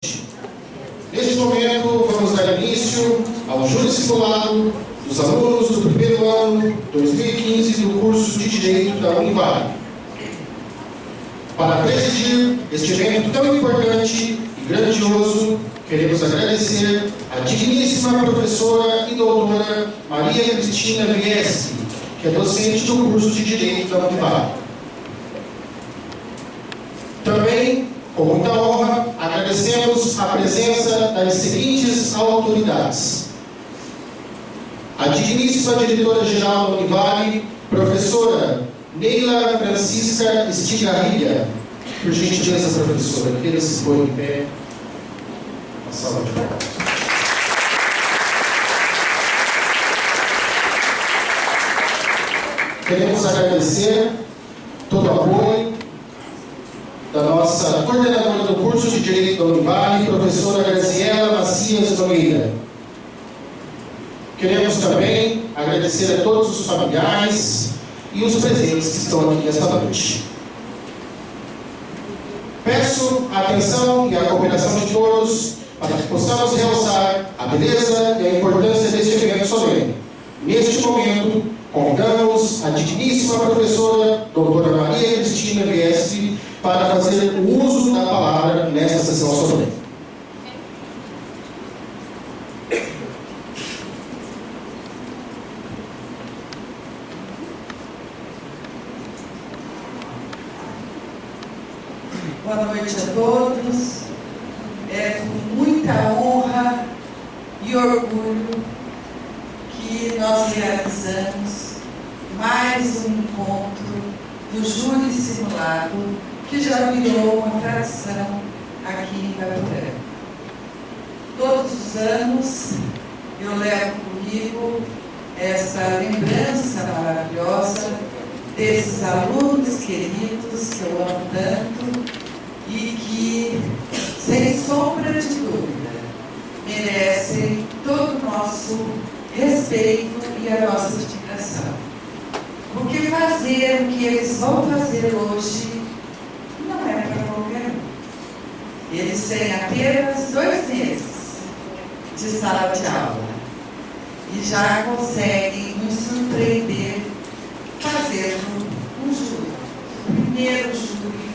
Neste momento, vamos dar início ao júri simulado dos alunos do primeiro ano 2015 do curso de Direito da Univale. Para presidir este evento tão importante e grandioso, queremos agradecer a digníssima professora e doutora Maria Cristina Vieschi, que é docente do curso de Direito da Univale. Também, com muita honra, agradecemos a presença das seguintes autoridades: a digníssima diretora-geral da Univale, professora Neila Francisca Estigarribia. Por gentileza, professora, queira se pôr em pé. Uma salva de palmas. Queremos agradecer todo o apoio da nossa coordenadora do curso de Direito da Univale, professora Graziela Macias Nogueira. Queremos também agradecer a todos os familiares e os presentes que estão aqui esta noite. Peço a atenção e a cooperação de todos para que possamos realçar a beleza e a importância deste evento solene. Neste momento, convidamos a digníssima professora doutora Maria Cristina Vieschi para fazer o uso da palavra nesta sessão solene. Boa noite a todos. É com muita honra e orgulho que nós realizamos mais um encontro do júri simulado, que já virou uma tradição aqui em Ipaporanga. Todos os anos eu levo comigo essa lembrança maravilhosa desses alunos queridos que eu amo tanto e que, sem sombra de dúvida, merecem todo o nosso respeito e a nossa admiração. Porque fazer o que eles vão fazer hoje não é para qualquer um. Eles têm apenas 2 meses de sala de aula e já conseguem nos surpreender fazendo um júri, o primeiro júri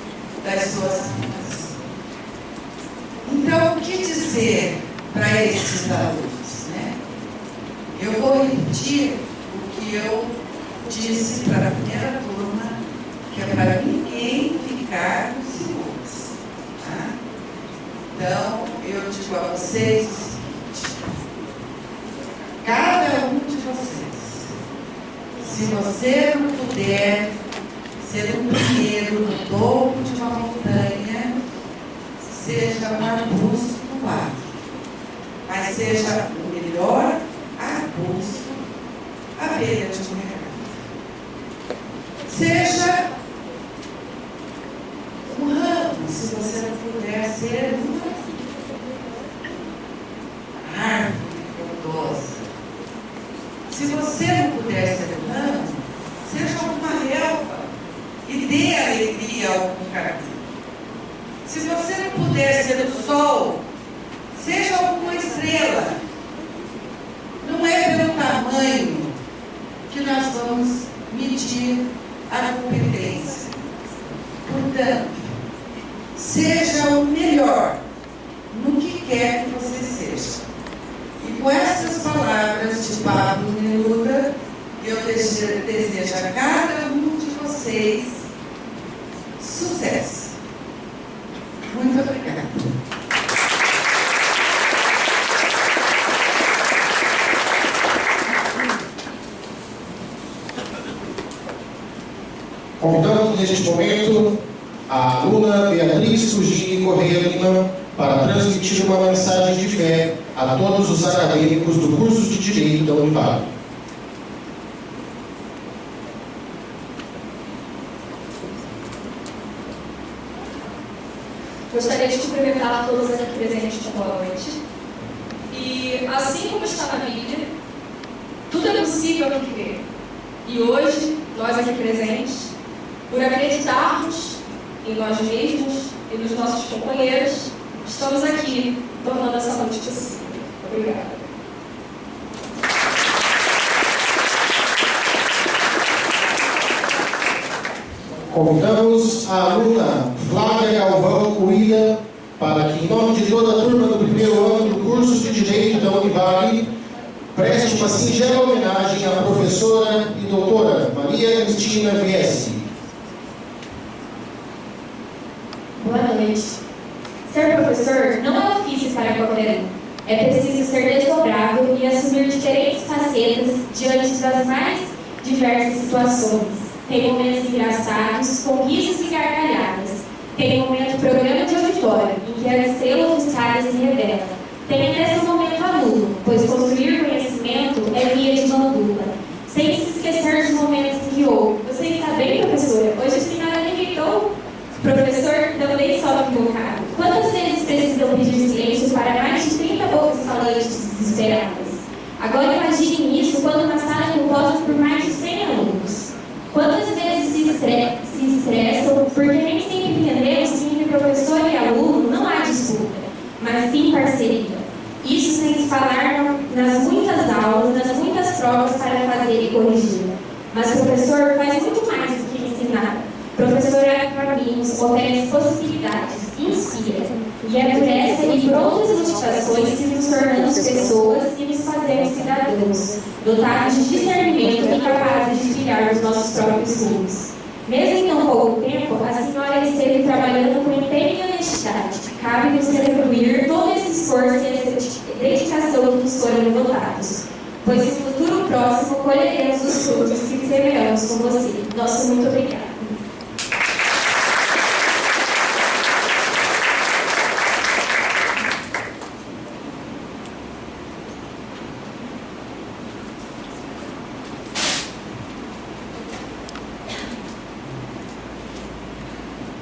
das suas vidas. Então, o que dizer para esses alunos, né? Eu vou repetir o que eu disse para a primeira turma, que é para ninguém ficar nos segundos. Tá? Então, eu digo a vocês o seguinte: cada um de vocês, se você não puder ser o primeiro no topo de uma montanha, seja um arbusto no quadro, mas seja o melhor arbusto à beira de um mercado. Seja um ramo, se você não puder ser uma árvore frondosa. Se você não puder ser um ramo, seja uma relva e dê alegria ao caminho. Se você não puder ser o sol, seja alguma estrela. Não é pelo tamanho que nós vamos medir a competência. Portanto, seja o melhor no que quer que você seja. E com essas palavras de Pablo Neruda, eu desejo a cada um de vocês sucesso. Muito obrigada. Convidamos neste momento a aluna Beatriz Fugini Correia Lima para transmitir uma mensagem de fé a todos os acadêmicos do curso de Direito da Univale. Gostaria de cumprimentar a todos aqui presentes com boa noite. E, assim como está na Bíblia, tudo é possível ao que crer. E hoje, nós aqui presentes, por acreditarmos em nós mesmos e nos nossos companheiros, estamos aqui tornando essa noite possível. Obrigada. Convidamos a aluna Flávia Galvão Cuida para que, em nome de toda a turma do primeiro ano do curso de Direito da Univale, preste uma singela homenagem à professora e doutora Maria Cristina Viesi. Boa noite. Ser professor não é ofício para qualquer um. É preciso ser desdobrado e assumir diferentes facetas diante das mais diversas situações. Tem momentos engraçados, com risos e gargalhadas. Tem momento programa de auditório, em que a estrela ofuscada se revela. Tem até seu momento aluno, pois construir conhecimento é via de mão dupla. Sem se esquecer dos momentos em que você está bem, professora? Hoje a senhora me irritou. Professor, também só equivocado. Quantas vezes precisam pedir silêncio para mais de 30 bocas falantes desesperadas? Agora imagine isso quando uma sala é composta por mais de 100 alunos. Quantas vezes se estressam porque nem sempre entendemos que entre professor e aluno não há disputa, mas sim parceria. Isso sem se falar nas muitas aulas, nas muitas provas para fazer e corrigir. Mas o professor faz muito mais do que ensinar. Professor abre caminhos, oferece possibilidades, inspira. E é por essa e por outras motivações que nos tornamos pessoas e nos fazemos cidadãos, dotados de discernimento e capazes de trilhar os nossos próprios rumos. Mesmo em tão pouco tempo, a senhora esteve trabalhando com empenho e honestidade. Cabe-nos retribuir todo esse esforço e essa dedicação que nos foram devotados, pois no futuro próximo colheremos os frutos que semeamos com você. Nosso muito obrigado.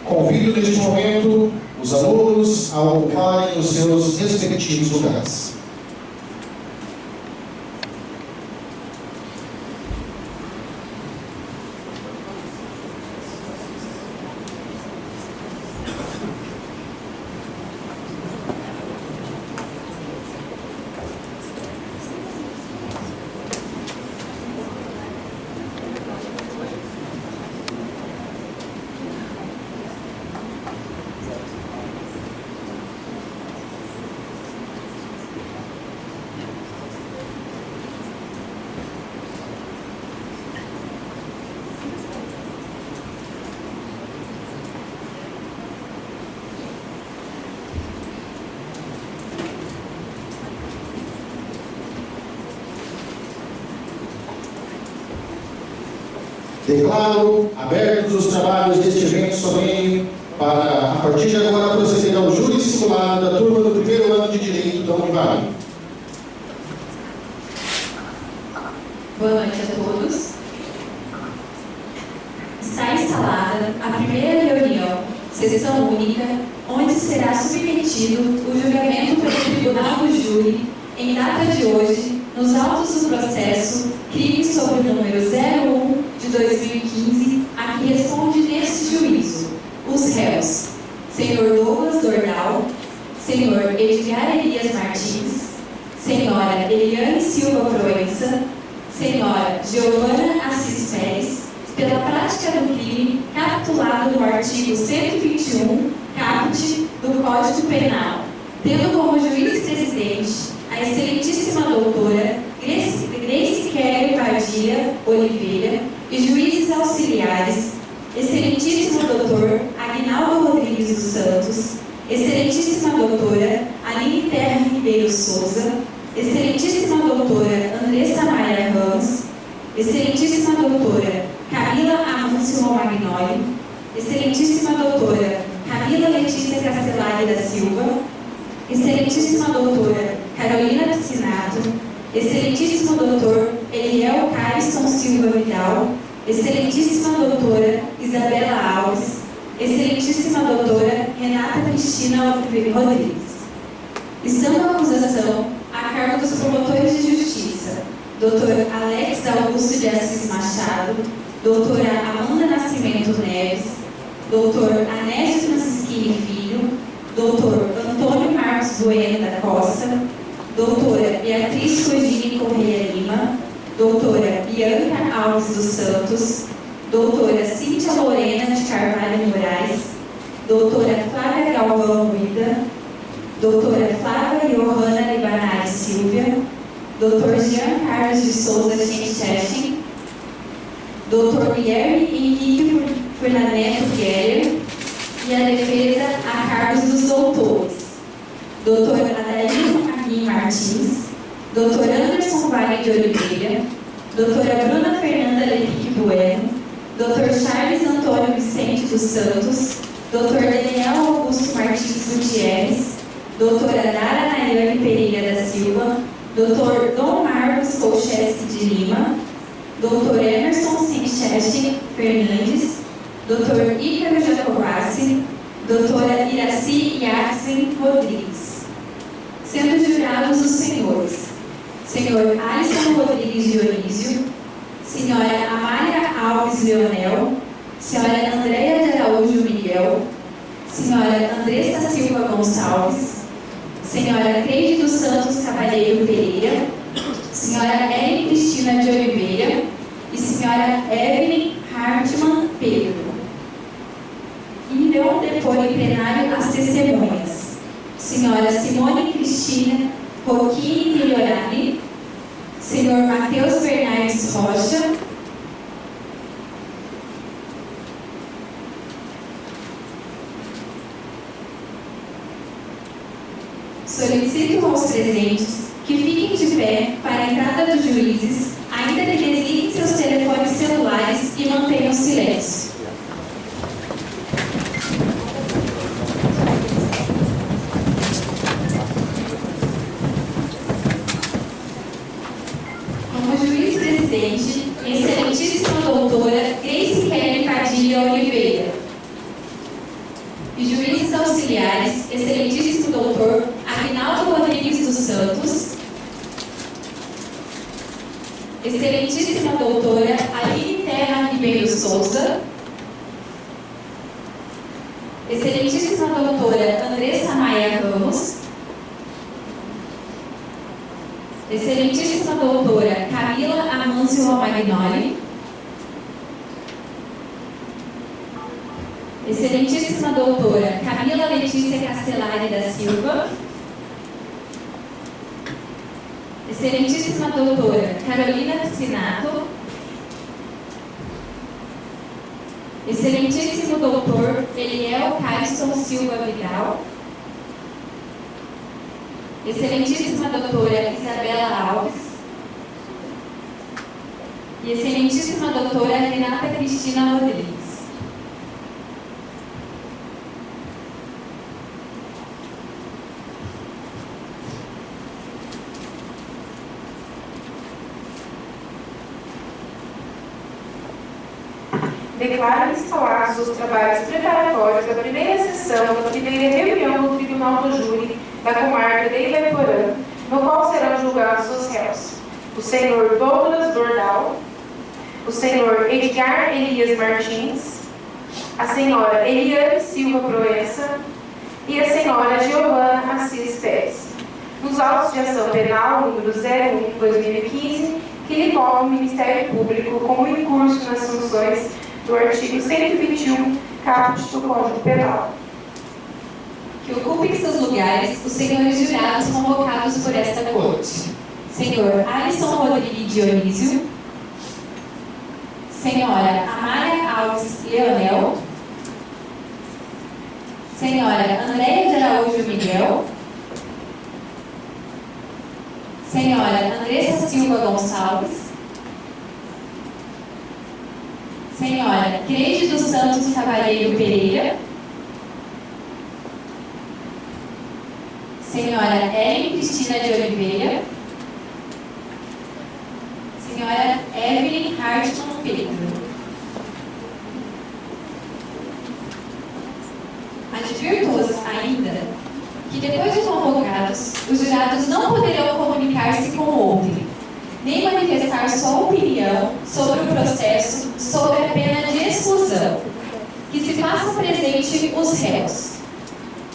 Convido neste momento os alunos a ocuparem os seus respectivos lugares. Declaro abertos os trabalhos deste evento solene para, a partir de agora, proceder ao júri simulado da turma do primeiro ano de Direito da Univale. Boa noite a todos. Está instalada a primeira reunião, sessão única, onde será submetido o julgamento pelo Tribunal do Júri, em data de hoje, nos autos do processo crime sob o número 01 de 2015, a que responde neste juízo os réus: senhor Douglas Dornal, senhor Edgar Elias Martins, senhora Eliane Silva Proença, senhora Giovana Assis Pérez, pela prática do crime capitulado no artigo 121, caput do Código Penal, tendo como juiz-presidente a excelentíssima doutora Grace Kelly Padilha Oliveira e juízes auxiliares, excelentíssimo doutor Aguinaldo Rodrigues dos Santos, excelentíssima doutora Aline Terra Ribeiro Souza, excelentíssima doutora Andressa Maia Ramos, excelentíssima doutora Camila Amâncio Romagnoli, excelentíssima doutora Camila Letícia Castellari da Silva, excelentíssima doutora Carolina Piscinato, excelentíssimo doutor Eliel Cariston Silva Vidal, excelentíssima doutora Isabela Alves, excelentíssima doutora Renata Cristina Rodrigues. Estão na acusação a cargo dos promotores de justiça, doutor Alex Augusto de Assis Machado, doutora Amanda Nascimento Neves, doutor Anésio Francisquini Filho, doutor Antônio Marcos Bueno da Costa, doutora Beatriz Codini Correia Lima, doutora Bianca Alves dos Santos, doutora Cíntia Lorena de Carvalho Moraes, doutora Flávia Galvão Ruida, doutora Flávia Johanna Libanari Silvia, doutor Jean Carlos de Souza Schenchechen, doutor Guilherme Henrique Furlaneto Guerrer, e a defesa a cargos dos doutores, doutor Adailton Aguim Martins, doutor Anderson Vale de Oliveira, doutora Bruna Fernanda Lepic Bueno, doutor Charles Antônio Vicente dos Santos, doutor Daniel Augusto Martins Gutierrez, doutora Dara Nayane Pereira da Silva, doutor Dom Marcos Kolcheski de Lima, doutor Emerson Sincheste Fernandes, doutor Ícaro Jacobassi, doutora Iraci Yaxen Rodrigues. Sendo jurados os senhores: senhor Alisson Rodrigues Dionísio, senhora Amália Alves Leonel, senhora Andréia de Araújo Miguel, senhora Andressa Silva Gonçalves, senhora Creide dos Santos Cavalheiro Pereira, senhora Ellen Cristina de Oliveira e senhora Evelyn Hartmann Pedro. Irão depor em plenário as testemunhas: senhora Simone Cristina Rocchini Migliorani, senhor Matheus Bernardes Rocha, solicito aos presentes que fiquem de pé para a entrada dos juízes, ainda que desliguem seus telefones celulares e mantenham silêncio. Como juiz-presidente, excelentíssima doutora Grace Kelly Padilha Oliveira. E juízes auxiliares, excelentíssimo doutor Aguinaldo Rodrigues dos Santos, excelentíssima doutora Aline Terra Ribeiro Souza, excelentíssima doutora Andressa Maia Ramos, excelentíssima doutora Camila Amâncio Romagnoli, excelentíssima doutora Camila Letícia Castellari da Silva, excelentíssima doutora Carolina Piscinato, excelentíssimo doutor Eliel Caisson Silva Vidal, excelentíssima doutora Isabela Alves e excelentíssima doutora Renata Cristina Rodrigues. Declaro instalados os trabalhos preparatórios da primeira sessão da primeira reunião do Tribunal do Júri da Comarca de Ilha-Porã, no qual serão julgados os réus: o senhor Douglas Dordal, o senhor Edgar Elias Martins, a senhora Eliane Silva Proença e a senhora Giovana Assis Pérez, nos autos de ação penal número 01/2015, que lhe cobre o Ministério Público como incurso nas funções do artigo 121, caput do Código Penal. Que ocupem seus lugares os senhores jurados convocados por esta corte: senhor Alisson Rodrigues Dionísio, senhora Amália Alves Leonel, senhora Andréia de Araújo Miguel, senhora Andressa Silva Gonçalves, senhora Creide dos Santos Cavalheiro Pereira, senhora Ellen Cristina de Oliveira, senhora Evelyn Hartmann Pedro. Advirto-os ainda que, depois de convocados, os jurados não poderão comunicar-se com outrem, nem manifestar sua opinião sobre o processo sob a pena de exclusão, que se façam presente os réus: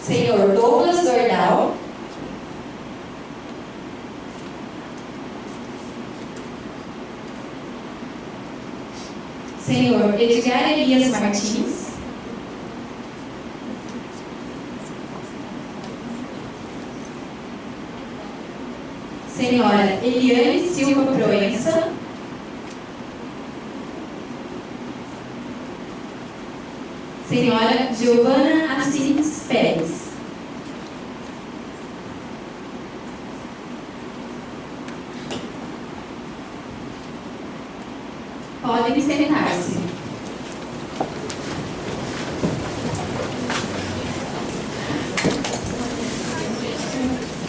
senhor Douglas Dordal, Senhor Edgar Elias Martins. Senhora Eliane Silva Proença. Senhora Giovana Assis Pérez. Podem sentar-se.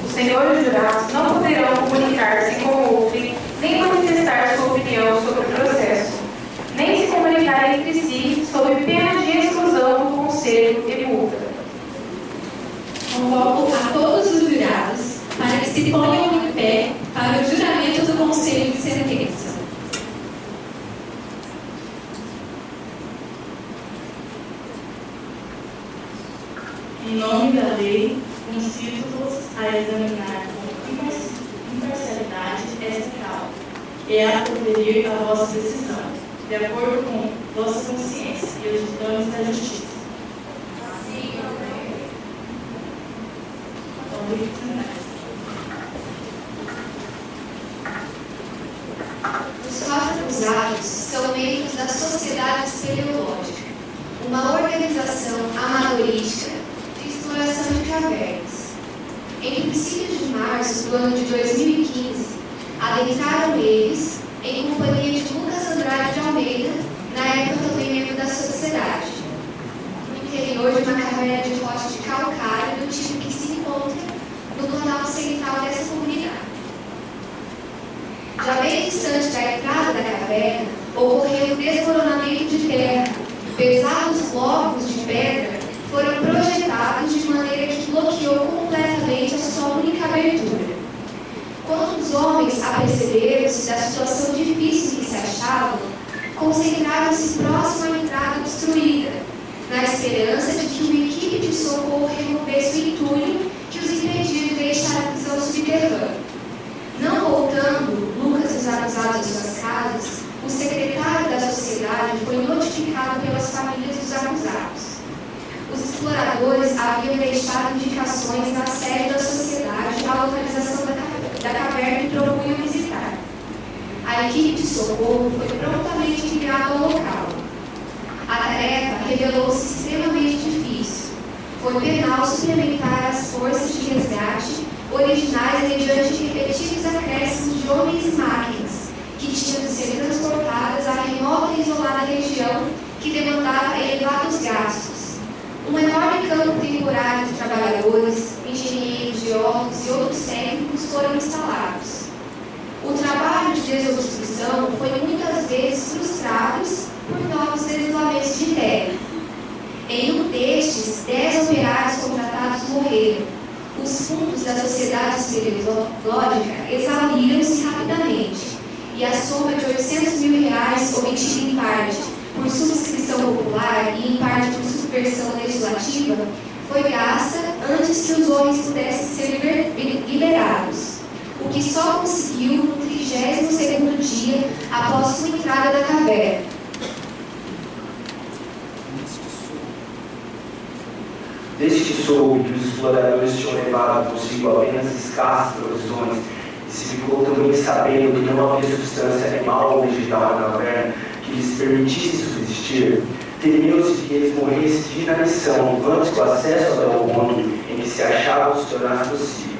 Os senhores jurados não poderão comunicar-se com o outrem, nem manifestar sua opinião sobre o processo, nem se comunicar entre si, sob pena de exclusão do Conselho e multa. Convoco a todos os jurados para que se ponham em pé para o juramento do Conselho de Sentença. Em nome da lei, incito-vos a examinar com imparcialidade esta causa e a proferir a vossa decisão, de acordo com vossa consciência e os ditames da justiça. Os quatro acusados são membros da Sociedade Espeleológica, uma organização amadorística de exploração de cavernas. Em princípios de março do ano de 2015, adentraram eles, em companhia de Lucas Andrade de Almeida, na época também membro da sociedade, no interior de uma caverna de rocha de calcário do tipo que se encontra no canal central dessa comunidade. Já bem distante da entrada da caverna, ocorreu o desmoronamento de terra. Pesados blocos de pedra foram projetados de maneira que bloqueou completamente a sua única abertura. Quando os homens aperceberam-se da situação difícil em que se achavam, concentraram-se próximo à entrada obstruída, na esperança de que uma equipe de socorro removesse o entulho que os impedia de deixar a prisão subterrânea. Não voltando Lucas e os acusados às suas casas, o secretário da sociedade foi notificado pelas famílias dos acusados. Os exploradores haviam deixado indicações na sede da sociedade à localização da caverna que propunham visitar. A equipe de socorro foi prontamente enviada ao local. A tarefa revelou-se extremamente difícil. Foi penal suplementar as forças de resgate originais mediante repetidos acréscimos de homens e máquinas, que tinham de ser transportadas à remota e isolada região que demandava elevados gastos. Um enorme campo temporário de trabalhadores, engenheiros, geólogos e outros técnicos foram instalados. O trabalho de desobstrução foi muitas vezes frustrado por novos deslizamentos de terra. Em um destes, 10 operários contratados morreram. Os fundos da Sociedade Espeleológica exauriram-se rapidamente e a soma de R$800 mil, obtida em parte por subscrição popular e em parte por subversão legislativa, foi gasta antes que os homens pudessem ser liberados, o que só conseguiu no 32º dia após sua entrada na caverna. Desde que soube que os exploradores tinham levado consigo apenas escassas provisões, e se ficou também sabendo que não havia substância animal ou vegetal na caverna que lhes permitisse subsistir, temeu-se que eles morressem de inanição antes que o acesso ao mundo em que se achavam se tornasse possível.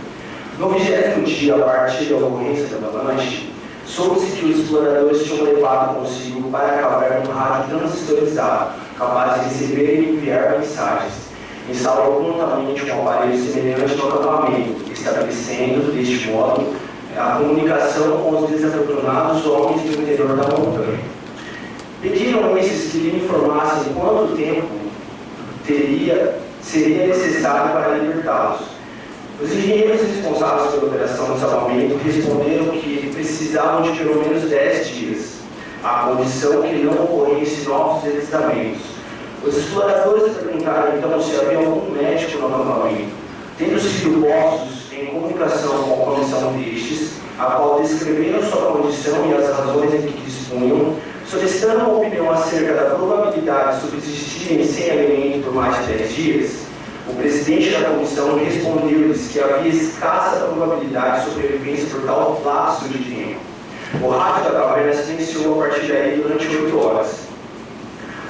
No 20º dia, a partir da ocorrência da avalanche, soube-se que os exploradores tinham levado consigo para a caverna um rádio transistorizado, capaz de receber e enviar mensagens. Instalou prontamente um aparelho semelhante ao acampamento, estabelecendo, deste modo, a comunicação com os desafortunados homens do interior da montanha. Pediram esses que lhe informassem quanto tempo seria necessário para libertá-los. Os engenheiros responsáveis pela operação de salvamento responderam que precisavam de pelo menos 10 dias, à condição que não ocorressem novos deslizamentos. Os exploradores perguntaram então se havia algum médico no acampamento, tendo sido postos em comunicação com a comissão destes, a qual descreveram sua condição e as razões de que dispunham, solicitando uma opinião acerca probabilidades subsistirem sem alimento por mais de 10 dias, o presidente da comissão respondeu-lhes que havia escassa probabilidade de sobrevivência por tal lapso de tempo. O rádio da caverna silenciou a partir daí durante 8 horas.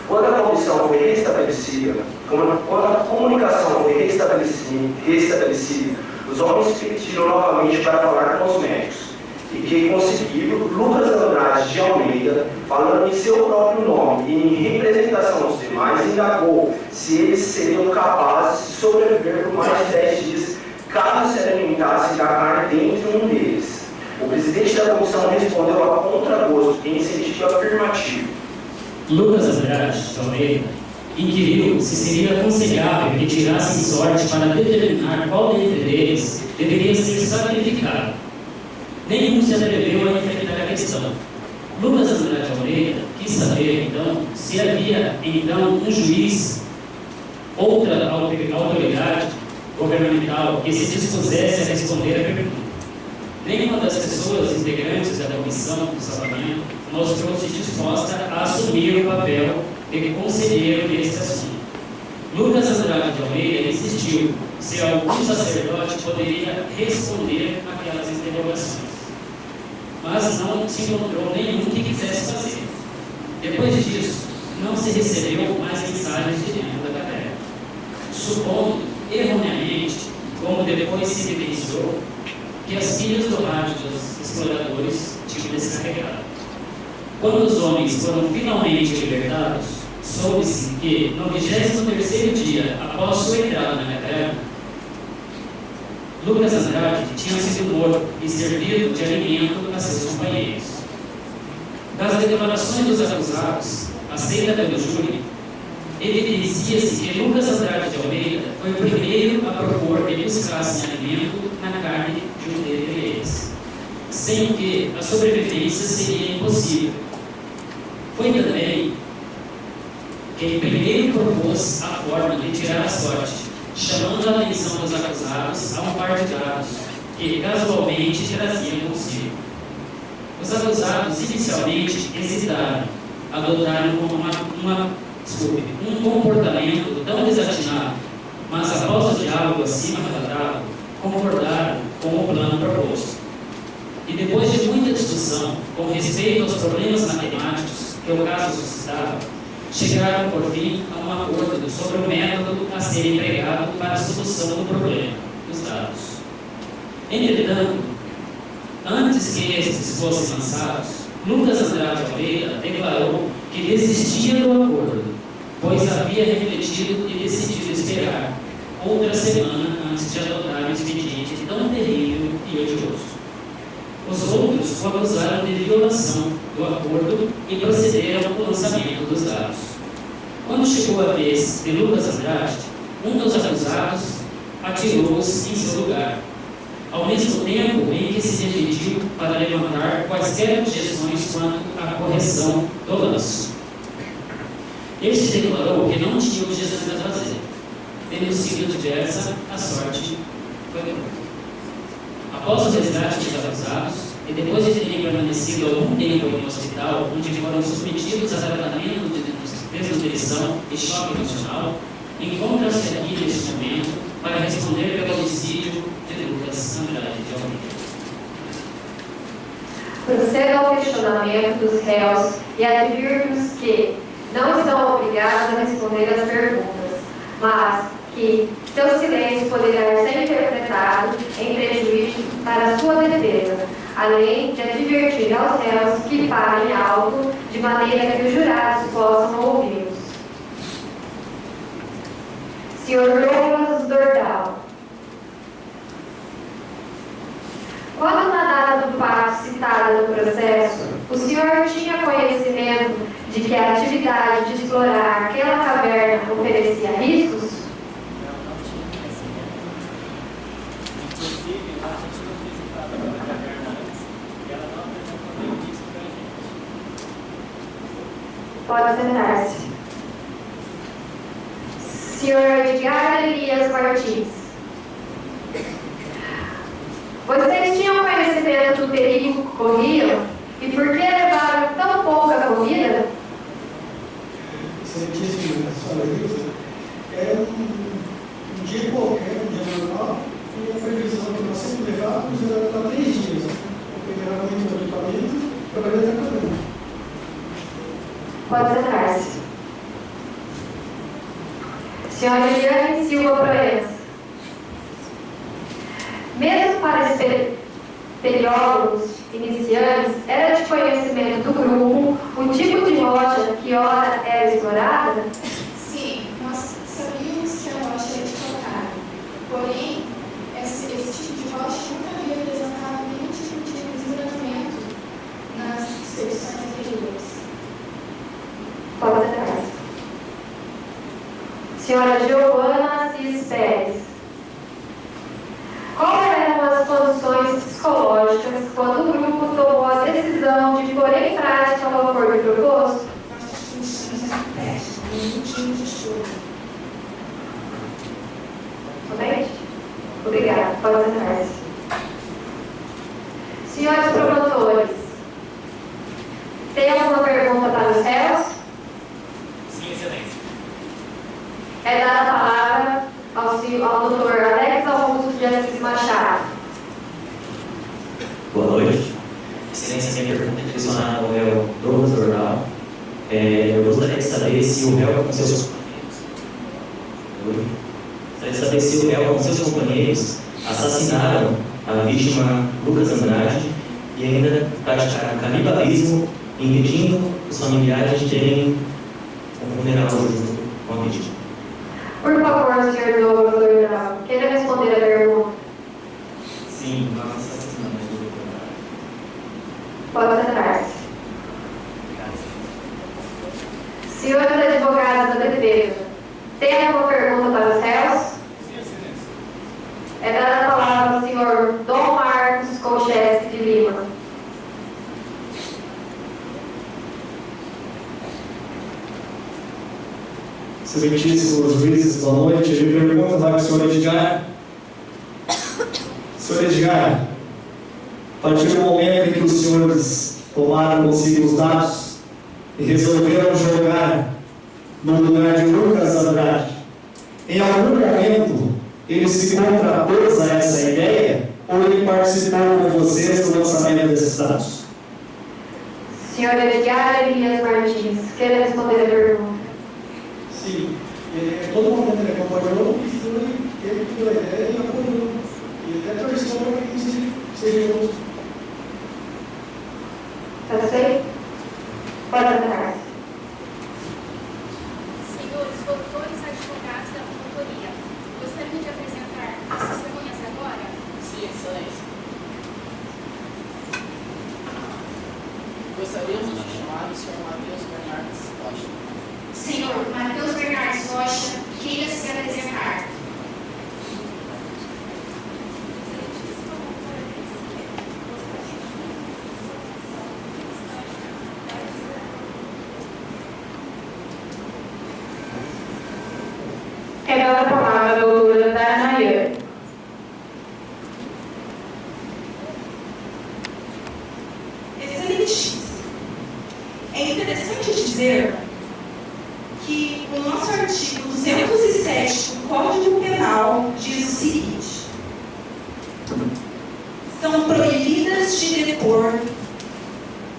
Quando a comissão foi restabelecida, quando a comunicação foi restabelecida, os homens pediram novamente para falar com os médicos. E que conseguiram, Lucas Andrade de Almeida, falando em seu próprio nome e em representação dos demais, indagou se eles seriam capazes de sobreviver por mais de 10 dias, caso se alimentassem da carne dentro de um deles. O presidente da comissão respondeu a contragosto em sentido afirmativo. Lucas Andrade de Almeida inquiriu se seria aconselhável que tirassem sorte para determinar qual dentre eles deveria ser sacrificado. Nenhum se atreveu a enfrentar a questão. Lucas Andrade Almeida quis saber, então, se havia, então, um juiz, outra autoridade governamental que se dispusesse a responder a pergunta. Nenhuma das pessoas integrantes da comissão do salvamento mostrou-se disposta a assumir o papel de conselheiro nesse assunto. Lucas Andrade de Almeida insistiu se algum sacerdote poderia responder aquelas interrogações, mas não se encontrou nenhum que quisesse fazer. Depois disso, não se recebeu mais mensagens de dentro da caverna, supondo erroneamente, como depois se evidenciou, que as pilhas do rádio dos exploradores tinham descarregado. Quando os homens foram finalmente libertados, soube-se que, no 23º dia após sua entrada na caverna, Lucas Andrade tinha sido morto e servido de alimento a seus companheiros. Das declarações dos acusados, aceita pelo júri, evidencia-se que Lucas Andrade de Almeida foi o primeiro a propor que buscassem alimento na carne de um dentre eles, sem o que a sobrevivência seria impossível. Foi também quem primeiro propôs a forma de tirar a sorte, chamando a atenção dos acusados a um par de dados que casualmente traziam consigo. Os acusados inicialmente hesitaram, adotaram um comportamento tão desatinado, mas após o diálogo acima relatado, concordaram com o plano proposto. E depois de muita discussão com respeito aos problemas matemáticos que o caso suscitava, chegaram por fim a um acordo sobre o método a ser empregado para a solução do problema, os dados. Entretanto, antes que estes fossem lançados, Lucas Andrade Almeida declarou que desistia do acordo, pois havia refletido e decidido esperar outra semana antes de adotar um expediente tão terrível e odioso. Os outros o acusaram de violação do acordo e procederam ao lançamento dos dados. Quando chegou a vez de Lucas Andrade, um dos acusados atirou-os em seu lugar, ao mesmo tempo em que se defendiu para levantar quaisquer objeções quanto à correção do lance. Este declarou que não tinha objeções a fazer. Tendo sido diversa, a sorte foi boa. Após o resgate dos acusados, e depois de terem permanecido algum tempo em um hospital, onde foram submetidos a tratamento de desnutrição e choque emocional, encontram-se aqui neste momento para responder pelo homicídio de Lucas Andrade de Almeida. Procedo ao questionamento dos réus e advirto-os que não estão obrigados a responder às perguntas, mas que seu silêncio poderá ser interpretado em prejuízo para a sua defesa, além de advertir aos réus que parem alto, de maneira que os jurados possam ouvi-los. Sr. Douglas Dordal. Quando na data do fato citada no processo, o senhor tinha conhecimento de que a atividade de explorar aquela caverna oferecia riscos? Pode sentar-se. Senhor Edgar Elias Martins. Vocês tinham conhecimento do perigo que corriam? E por que levaram tão pouca comida? Luísa, é um dia qualquer, um dia normal, e a previsão que nós sempre levávamos era para 3 dias, porque era muito equipamento para poder estar acabando. Pode sentar-se. Senhora Eliane Silva Proença. Mesmo para espeleólogos iniciantes, era de conhecimento do grupo o tipo de rocha que ora era explorada? Sim, nós sabíamos que a rocha era de calcário. Porém, esse tipo de rocha nunca havia apresentado nenhum tipo de desmoronamento nas expedições anteriores. Pode sentar. Senhora Giovana Assis Pérez. Qual eram as condições psicológicas quando o grupo tomou a decisão de pôr em prática o acordo proposto? Nós tínhamos a teste, nenhum tipo de estudo. Somente? Obrigada. Pode sentar-se. Senhores promotores, tem alguma pergunta para os réus? Sim, excelência. É dada a palavra ao doutor Alex Augusto de Assis Machado. Boa noite. Excelência, minha pergunta é direcionada ao réu Douglas Dorval. Eu gostaria de saber se o réu com seus companheiros assassinaram a vítima Lucas Andrade e ainda praticaram canibalismo, impedindo os familiares de terem um funeral junto com a vítima. Por favor, senhor Douglas Dorval, queira responder a pergunta. Sim, nós assassinamos o Lucas Andrade. Pode sentar-se. Senhores advogados da defesa, tem alguma pergunta para os réus? Sim, excelência. É dada a palavra ao senhor Dom Marcos Kolcheski de Lima. Excelentíssimos juízes, boa noite. Eu pergunto para o senhor Edgar. Senhor Edgar, a partir do momento em que os senhores tomaram consigo os dados e resolveram jogar no lugar de Lucas Andrade, em algum momento ele se contrapôs a essa ideia ou ele participou com vocês do lançamento desses dados? Senhor Edgar Elias Martins, queira responder a pergunta. Sim, todo momento ele acompanhou e ele teve a ideia e apoiou. E até torceu para que isso seja outro. Está certo? Pode entrar. Senhores doutores advogados da promotoria, gostaria de apresentar as testemunhas agora? Sim, excelência. Gostaríamos de chamar o senhor Matheus Bernardes Rocha. Senhor Matheus Bernardes Rocha, queira se apresentar. É dada a palavra à doutora Danaia. Excelentíssimo. É interessante dizer que o nosso artigo 207 do Código Penal diz o seguinte: são proibidas de depor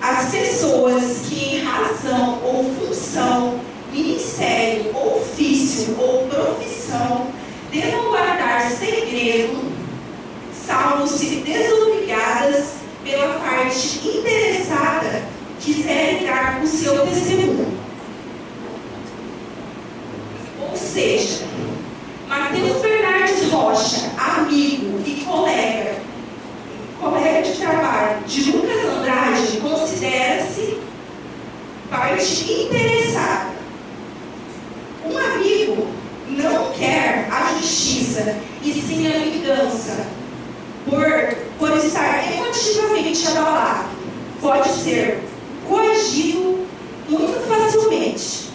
as pessoas que, em razão ou função, ministério, ofício ou profissão, devam guardar segredo, salvo se desobrigadas pela parte interessada quiserem dar o seu testemunho. Ou seja, Matheus Bernardes Rocha, amigo e colega de trabalho de Lucas Andrade, considera-se parte interessada. Um amigo não quer a justiça e sim a vingança por estar emotivamente abalado. Pode ser coagido muito facilmente.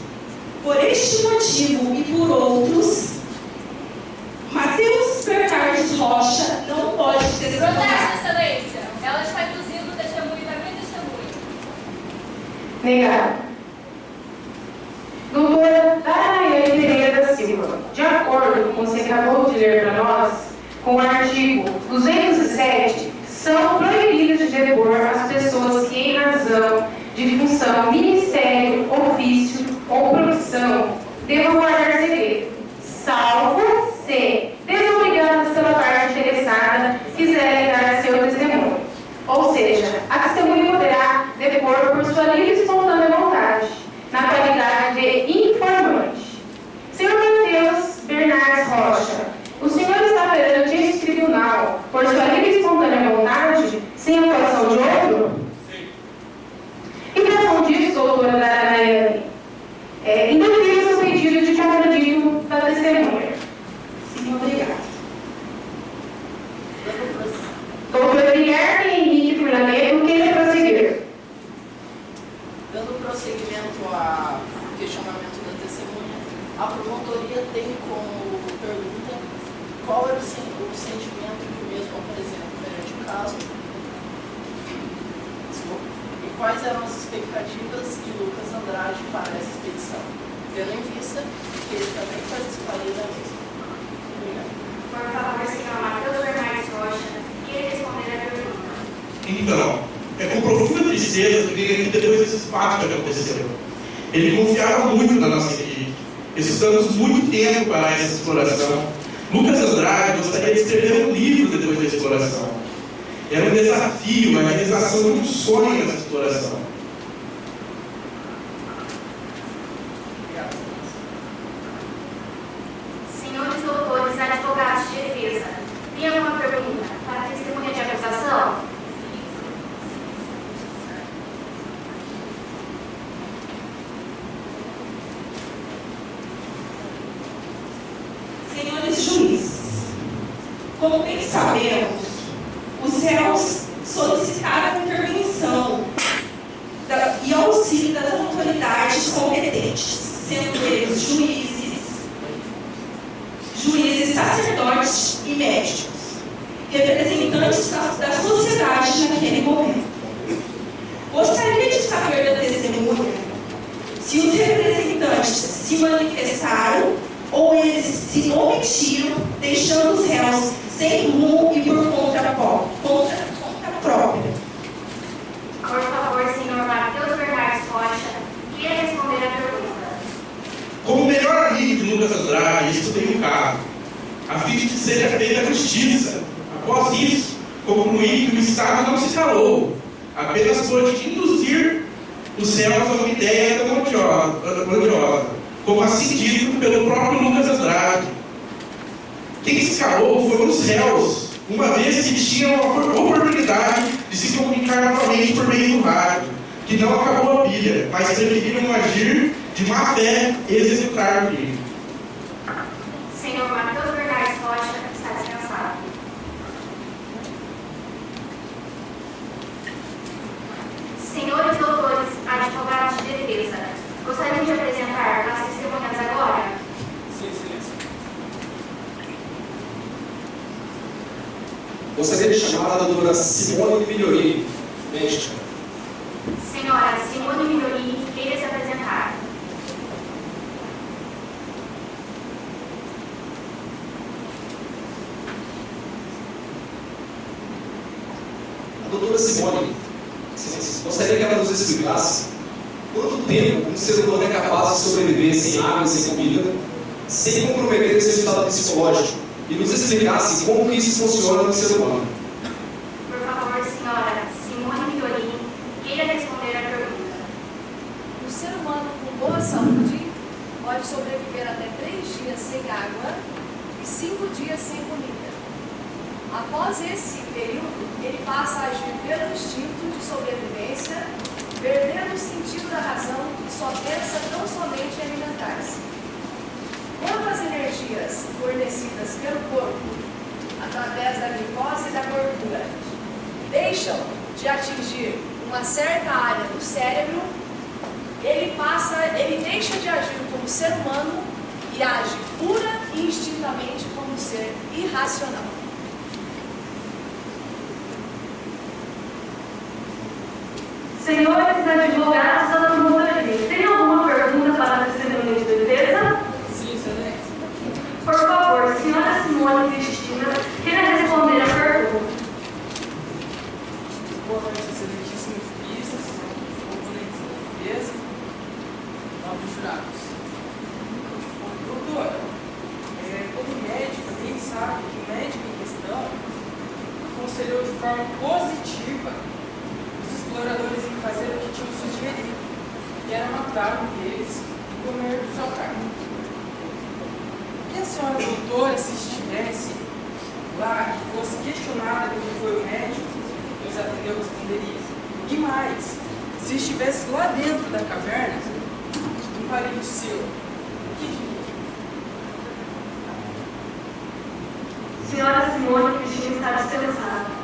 Por este motivo e por outros, Matheus Bernardes Rocha não pode testemunhar. Protesto, excelência. Ela está induzindo o testemunho da minha testemunha. Negado. Doutora Danaia como você acabou de ler para nós, com o artigo 207, são proibidas de depor as pessoas que, em razão de função, ministério, ofício ou profissão, devam guardar segredo, salvo se desobrigadas pela parte interessada quiserem dar seu testemunho. Ou seja, a testemunha poderá depor por sua livre e espontânea vontade, na qualidade de informante. Senhor Mateus Bernardes Rocha, o senhor está perante este tribunal por sua livre e espontânea vontade, sem atuação de outro? Sim. Em razão disso, doutora Nayane, indefiro seu pedido de contradito da testemunha. Sim, obrigada. Doutor Guilherme Henrique Fernandes, queira prosseguir. Dando prosseguimento ao questionamento da testemunha, a promotoria tem como pergunta qual era o sentimento que o mesmo apresenta perante o caso. Desculpa. E quais eram as expectativas de Lucas Andrade para essa expedição, tendo em vista que ele também participaria da mesma. Obrigado. Por favor, senhor Mateus Bernardes Rocha, queira responder a pergunta. Então, é com profunda tristeza que vem aqui depois desses fatos que aconteceram. Ele confiava muito na nossa equipe. Estudamos muito tempo para essa exploração. Lucas Andrade gostaria de escrever um livro depois da exploração. Era um desafio, a realização de um sonho nessa exploração. Senhores doutores advogados de defesa, tem alguma pergunta para a testemunha de acusação? Senhores juízes, como bem sabemos, os réus solicitaram intervenção e auxílio das autoridades competentes, sendo eles juízes, sacerdotes e médicos, representantes da sociedade naquele momento. Gostaria de saber da testemunha se os representantes se manifestaram ou eles se omitiram, deixando os réus sem rumo e por conta própria. Por favor, senhor Mateus Bernardes Rocha, queira responder a pergunta. Como melhor amigo de Lucas Andrade, estudei o caso, a fim de que seja feita a justiça. Após isso, concluí que o Estado não se calou, apenas pôde induzir os réus a uma ideia tão odiosa, como assim dito pelo próprio Lucas Andrade. Quem se calou foram os réus, uma vez que tinham a oportunidade de se comunicar novamente por meio do rádio, que não acabou a pilha, mas preferiram agir de má fé e executar o crime. Senhor Mateus Bernardes Rocha, está dispensado. Senhores doutores advogados de defesa, gostariam de apresentar as testemunhas agora? Sim, excelência. Gostaria de chamar a doutora Simone Migliorini, médica. Senhora Simone Migliorini, queira se apresentar. A doutora Simone, gostaria que ela nos explicasse quanto tempo um ser humano é capaz de sobreviver sem água e sem comida, sem comprometer seu estado psicológico, e nos explicasse como que isso funciona no ser humano. Por favor, senhora Simone Migliorini, queira responder a pergunta. O ser humano com boa saúde pode sobreviver até 3 dias sem água e 5 dias sem comida. Após esse período, ele passa a agir pelo instinto de sobrevivência, perdendo o sentido da razão e só pensa tão somente em alimentar-se. Quando as energias fornecidas pelo corpo, através da glicose e da gordura, deixam de atingir uma certa área do cérebro, ele deixa de agir como ser humano e age pura e instintamente como ser irracional. Senhores advogados da promotoria, tem alguma pergunta para a testemunha de defesa? Sim, excelência. Por favor, aconselhou de forma positiva os exploradores em fazer o que tinham sugerido, que era matar um deles e comer sua carne. E a senhora doutora, se estivesse lá e fosse questionada do que foi o médico, os atendeu responderia. E mais, se estivesse lá dentro da caverna, um parente seu, o que diria? Senhora Simone Cristina está dispensada.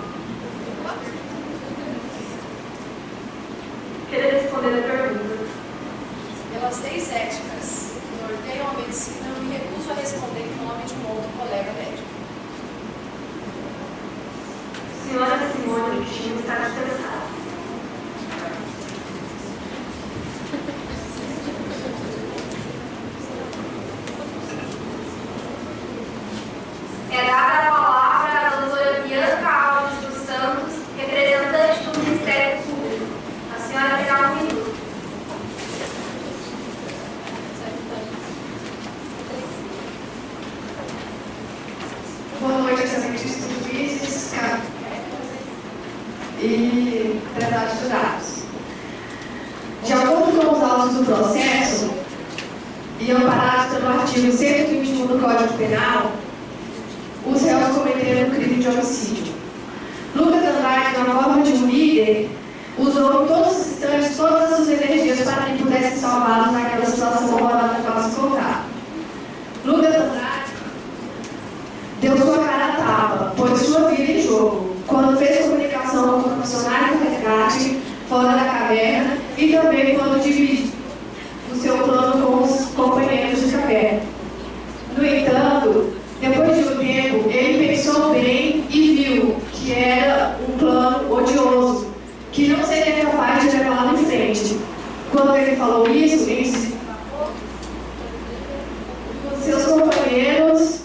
Queria responder a pergunta. Pelas leis éticas que norteiam a medicina, eu me recuso a responder em nome de um outro colega médico. Senhora Simone Cristina está dispensada. É dada a palavra à doutora Bianca Alves dos Santos, representante do Ministério Público. A senhora terá 1 minuto. Boa noite, excelentíssimos juízes e prezados jurados. De acordo com os autos do processo e amparados pelo artigo 121 do Código Penal, os réus cometeram um crime de homicídio. Lucas Andrade, na forma de um líder, usou em todos os instantes todas as suas energias para que pudesse salvá-los naquela situação horrorosa na qual se encontrava. Lucas Andrade deu sua cara a tapa, pôs sua vida em jogo, quando fez comunicação com profissionais do resgate fora da caverna e também quando dividiu o seu plano com os companheiros de caverna. No entanto, depois de um tempo, ele pensou bem e viu que era um plano odioso, que não seria capaz de levá-lo em frente. Quando ele falou isso, ele se desabafou. Seus companheiros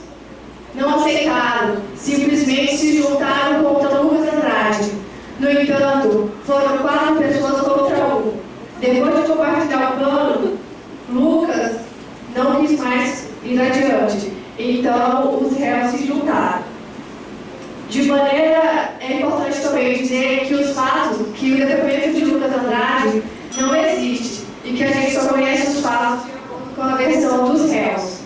não aceitaram, simplesmente se juntaram contra Lucas Andrade. No entanto, foram 4 pessoas contra 1. Depois de compartilhar o plano, Lucas não quis mais ir adiante. Então, os réus se juntaram. De maneira, é importante também dizer que os fatos, que o depoimento de Lucas Andrade não existe e que a gente só conhece os fatos com a versão dos réus.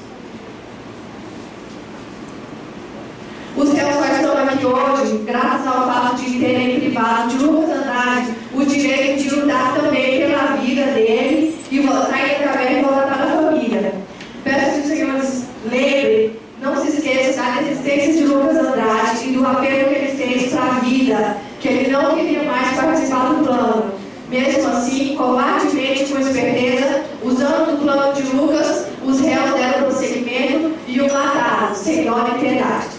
Os réus só estão aqui hoje graças ao fato de terem privado de Lucas Andrade o direito de lutar também pela vida dele e sair da caverna e voltar para a família. Peço que os senhores lembrem, não se esqueçam da resistência de Lucas Andrade e do apelo que ele fez para a vida, que ele não queria mais participar do plano. Mesmo assim, covardemente e com esperteza, usando o plano de Lucas, os réus deram prosseguimento e o mataram, sem dó nem piedade.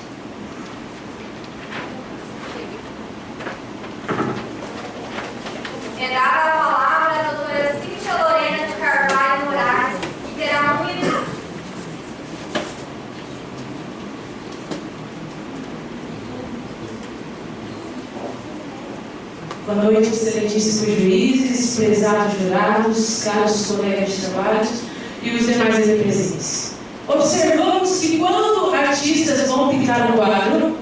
É dada a palavra à doutora Cíntia Lorena de Carvalho Moraes, que terá 1 minuto. Boa noite, excelentíssimos juízes, prezados jurados, caros colegas de trabalho e os demais aqui presentes. Observamos que quando artistas vão pintar um quadro,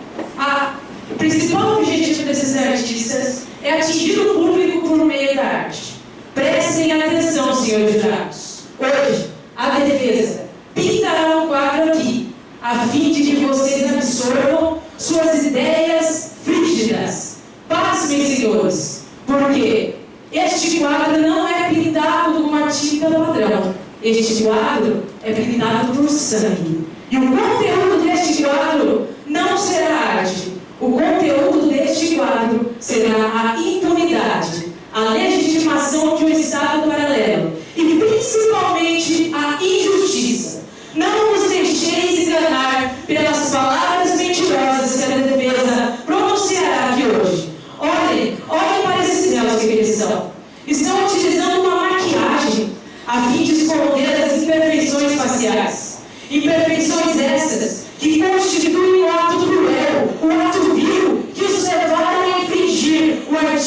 o principal objetivo desses artistas é atingir o público por meio da arte. Prestem atenção, senhores jurados. Hoje, a defesa pintará um quadro aqui, a fim de que vocês absorvam suas ideias frígidas. Pasmem, senhores, porque este quadro não é pintado com uma tinta padrão. Este quadro é pintado por sangue. E o conteúdo deste quadro não será arte. O conteúdo deste quadro será a impunidade, a legitimação de um Estado paralelo e principalmente a injustiça. Não nos deixeis enganar pelas palavras mentirosas que a defesa pronunciará aqui hoje. Olhem para esses réus que eles são. Estão utilizando uma maquiagem a fim de esconder as imperfeições faciais. Imperfeições essas que constituem o ato cruel, o ato vil que os levaram a infringir o artigo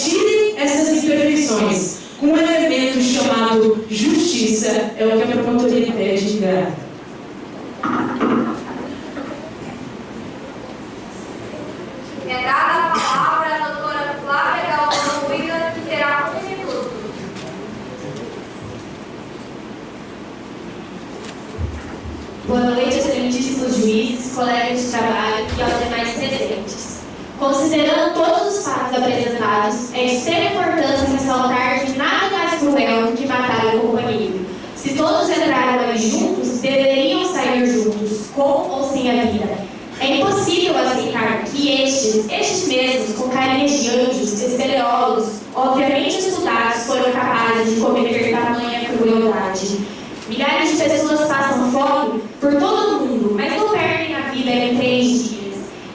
retirem essas imperfeições com um elemento chamado justiça, é o que a promotoria pede. Grata. É dada a palavra à doutora Flávia Galvão Ruiga, que terá 1 minuto. Boa noite, excelentíssimos juízes, colegas de trabalho e aos demais presentes. Considerando todos os fatos apresentados, é de extrema importância ressaltar que nada mais cruel do que matar o companheiro. Se todos entraram ali juntos, deveriam sair juntos, com ou sem a vida. É impossível aceitar que estes mesmos, com carinhas de anjos, espeleólogos, obviamente estudados, foram capazes de cometer tamanha crueldade. Milhares de pessoas passam fome por todo o mundo, mas não perdem a vida em 3 dias.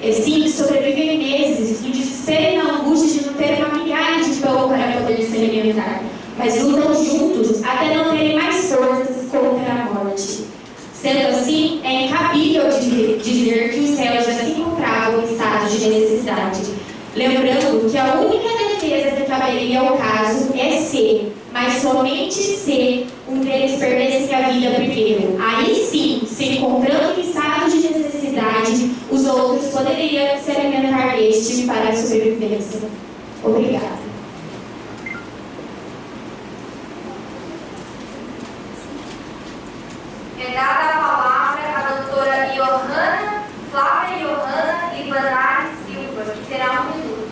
E sim, sobrevivem meses no desespero e na angústia de não ter uma migalha de pão para poder se alimentar, mas lutam juntos até não terem mais forças contra a morte. Sendo assim, é incabível dizer que os réus já se encontravam em estado de necessidade. Lembrando que a única defesa que caberia ao caso é se, mas somente se, um deles perdesse a vida primeiro. Aí sim, se encontrando em estado de necessidade, os outros poderiam se alimentar deste para a sobrevivência. Obrigada. É dada a palavra à doutora Flávia Johanna Libanari Silva, que terá 1 minuto.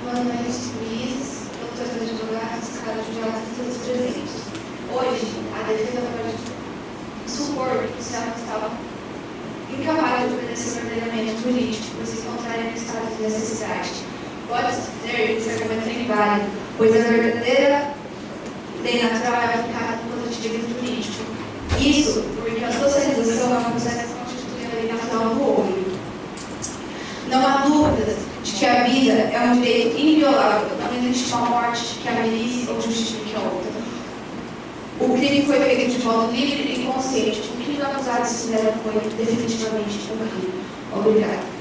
Boa noite, juízes, doutores advogados, caros jurados e todos presentes. Hoje, a defesa pode supor que os réus estavam incapazes de obedecer o ordenamento jurídico por se encontrarem no estado de necessidade. Pode-se dizer que esse argumento é inválido, pois a verdadeira lei natural é aplicada no positivismo jurídico. Isso porque a socialização é um processo que constitui a lei natural do homem. Não há dúvidas de que a vida é um direito inviolável, não existe uma morte que amerite ou justifique a outra. O crime foi feito de modo livre e consciente. O que os acusados fizeram foi definitivamente um crime. Obrigada.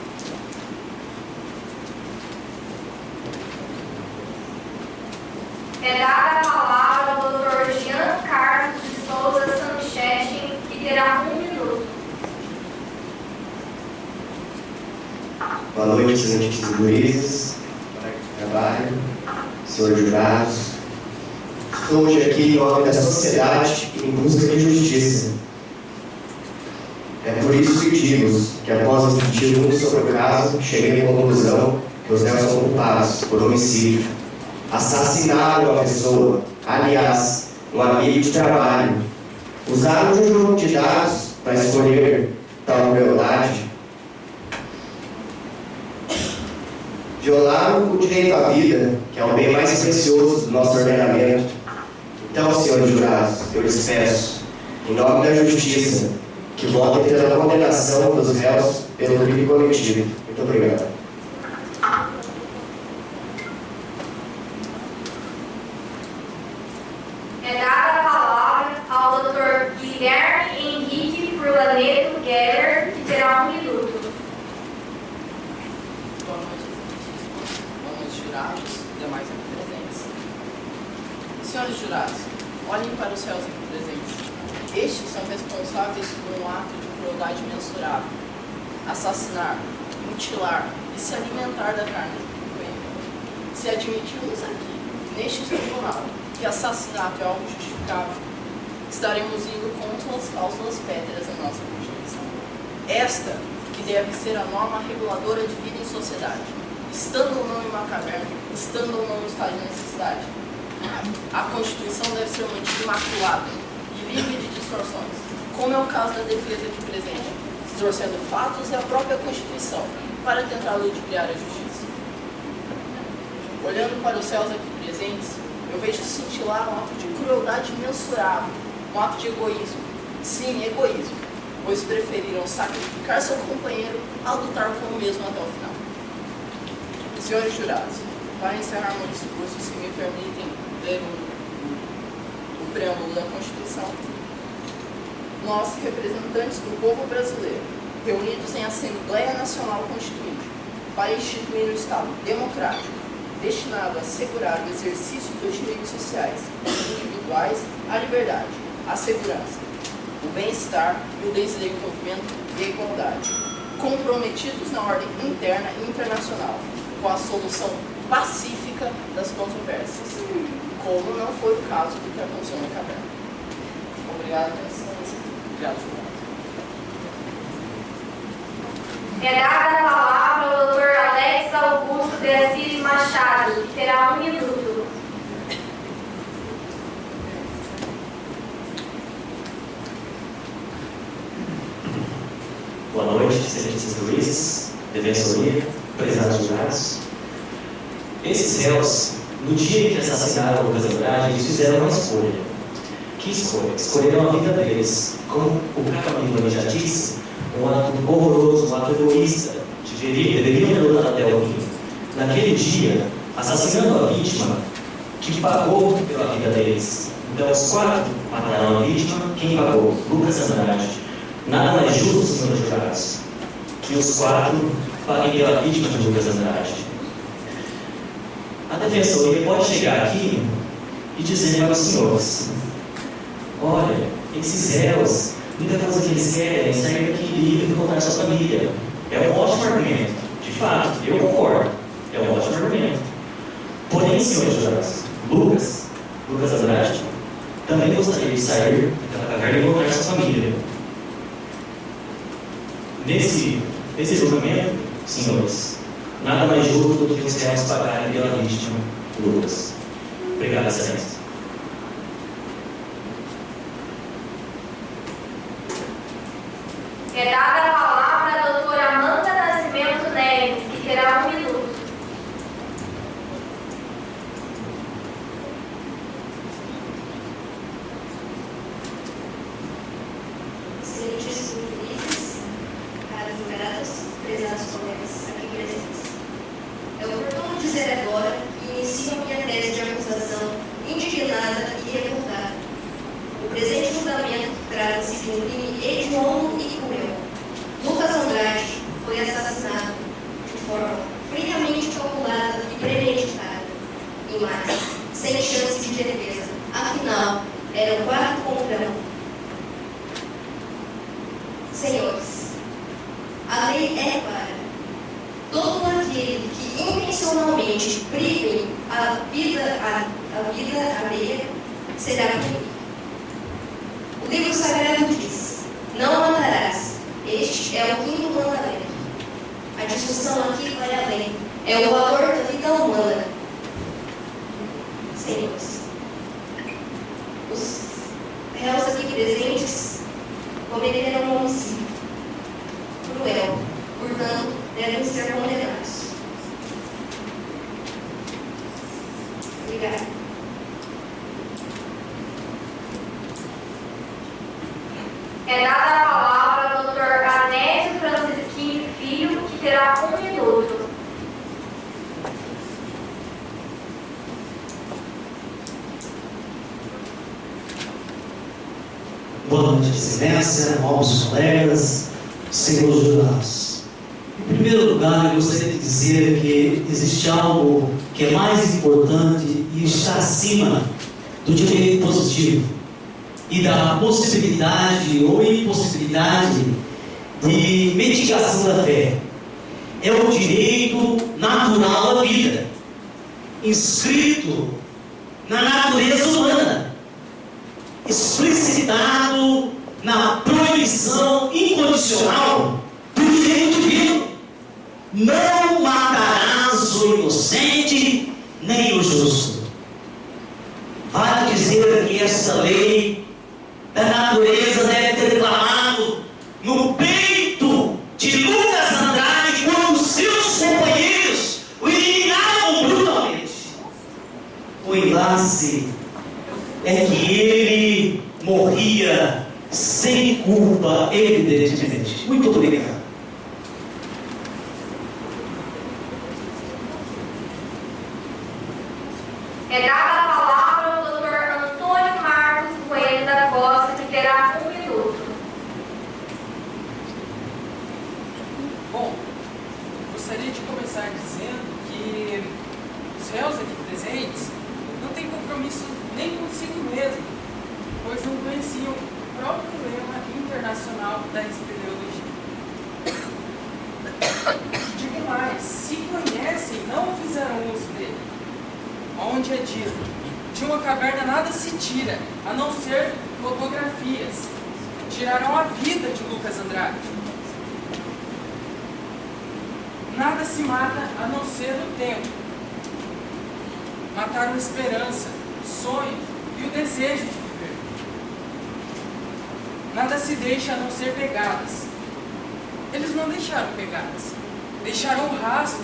É dada a palavra ao Dr. Jean Carlos de Souza Sanchetti, que terá 1 minuto. Boa noite, excelentíssimos juízes, colegas de trabalho, senhores jurados. Estou hoje aqui em nome da sociedade em busca de justiça. É por isso que digo que, após refletir muito sobre o caso, cheguei à conclusão que os réus são culpados por homicídio. Assassinaram uma pessoa, aliás, um amigo de trabalho. Usaram um conjunto de dados para escolher tal crueldade. Violaram o direito à vida, que é o bem mais precioso do nosso ordenamento. Então, senhores jurados, eu lhes peço, em nome da justiça, que votem pela condenação dos réus pelo crime cometido. Muito obrigado. É dada a palavra ao Dr. Guilherme Henrique Furlaneto Geller, que terá 1 minuto. Boa noite, jurados e demais aqui presentes. Senhores jurados, olhem para os réus aqui presentes. Estes são responsáveis por um ato de crueldade mensurável: assassinar, mutilar e se alimentar da carne do companheiro. Se admitirmos aqui, neste tribunal, que assassinato é algo justificável, estaremos indo contra as cláusulas pétreas da nossa Constituição. Esta que deve ser a norma reguladora de vida em sociedade, estando ou não em uma caverna, estando ou não no estado de necessidade. A Constituição deve ser mantida imaculada e livre de distorções, como é o caso da defesa aqui presente, distorcendo fatos e a própria Constituição para tentar ludibriar a justiça. Olhando para os réus aqui presentes, eu vejo cintilar um ato de crueldade mensurável, um ato de egoísmo. Sim, egoísmo, pois preferiram sacrificar seu companheiro a lutar com o mesmo até o final. Senhores jurados, para encerrar meu discurso, se me permitem ler o preâmbulo da Constituição. Nós, representantes do povo brasileiro, reunidos em Assembleia Nacional Constituinte, para instituir um Estado democrático, destinado a assegurar o exercício dos direitos sociais individuais, a liberdade, a segurança, o bem-estar e o desenvolvimento e a igualdade, comprometidos na ordem interna e internacional, com a solução pacífica das controvérsias, como não foi o caso do que aconteceu na caverna. Obrigado, excelência. Obrigado, João. É dada a palavra ao Dr. Alex Augusto de Assis Machado, que terá 1 minuto. Boa noite, excelentíssimos juízes, defensoria, prezados jurados. Esses réus, no dia em que assassinaram o Lucas Andrade, eles fizeram uma escolha. Que escolha? Escolheram a vida deles. Como o Camilo já disse, um ato horroroso, um ato egoísta, deveriam ter lutado até o fim. Naquele dia, assassinando a vítima, que pagou pela vida deles. Então, os 4 mataram a vítima, quem pagou? Lucas Andrade. Nada mais justo, senhores jurados, que os 4 paguem pela vítima de Lucas Andrade. A defensoria pode chegar aqui e dizer para os senhores: olha, esses réus, a única coisa que eles querem é sair daqui livre e voltar à sua família. É um ótimo argumento. De fato, eu concordo. É um ótimo argumento. Porém, senhores jurados, Lucas Andrade também gostaria de sair daquela caverna e voltar à sua família. Nesse julgamento, senhores, nada mais justo do que os réus pagarem pela vítima, Lucas. Obrigado, excelência. É dada a palavra à doutora Amanda Nascimento Neves, que terá 1 minuto. Excelentíssimos juízes, caros jurados, prezados colegas aqui presentes. É oportuno dizer agora que inicio a minha tese de acusação indignada e revoltada. O presente julgamento trata-se de um crime hediondo e cruel. Lucas Andrade foi assassinado de forma friamente calculada e premeditada, e mais, sem chance de defesa. Afinal, eram 4 contra 1. Senhores, a lei é clara. Todo aquele que intencionalmente prive a vida alheia será punido. O livro sagrado diz: não matarás. Este é o 5º mandamento. A discussão aqui vai além. É o valor da vida humana. Senhores, os réus aqui presentes cometeram um homicídio cruel, portanto, devem ser condenados. Obrigada. É dada a palavra ao Dr. Anésio Francisquinho Filho, que terá 1 minuto. Boa noite, excelência, novos colegas, senhores jurados. Em primeiro lugar, eu gostaria de dizer que existe algo que é mais importante e está acima do direito positivo e da possibilidade ou impossibilidade de mitigação da fé. É o direito natural à vida, inscrito na natureza humana, explicitado na proibição incondicional do direito divino. Não matarás o inocente nem o justo. Vale dizer que essa lei da natureza deve ter reclamado no peito de Lucas Andrade quando seus companheiros o eliminaram brutalmente. O enlace é que ele morria sem culpa, evidentemente. Muito obrigado. É dada a palavra ao Dr. Antônio Marcos Coelho da Costa, que terá 1 minuto. Bom, gostaria de começar dizendo que os réus aqui presentes não têm compromisso nem consigo mesmo, pois não conheciam o próprio lema internacional da espeleologia. Digo mais, se conhecem, não fizeram uso dele. Onde é dito, de uma caverna nada se tira, a não ser fotografias. Tiraram a vida de Lucas Andrade. Nada se mata a não ser o tempo. Mataram esperança, sonhos e o desejo de viver. Nada se deixa a não ser pegadas. Eles não deixaram pegadas. Deixaram o rastro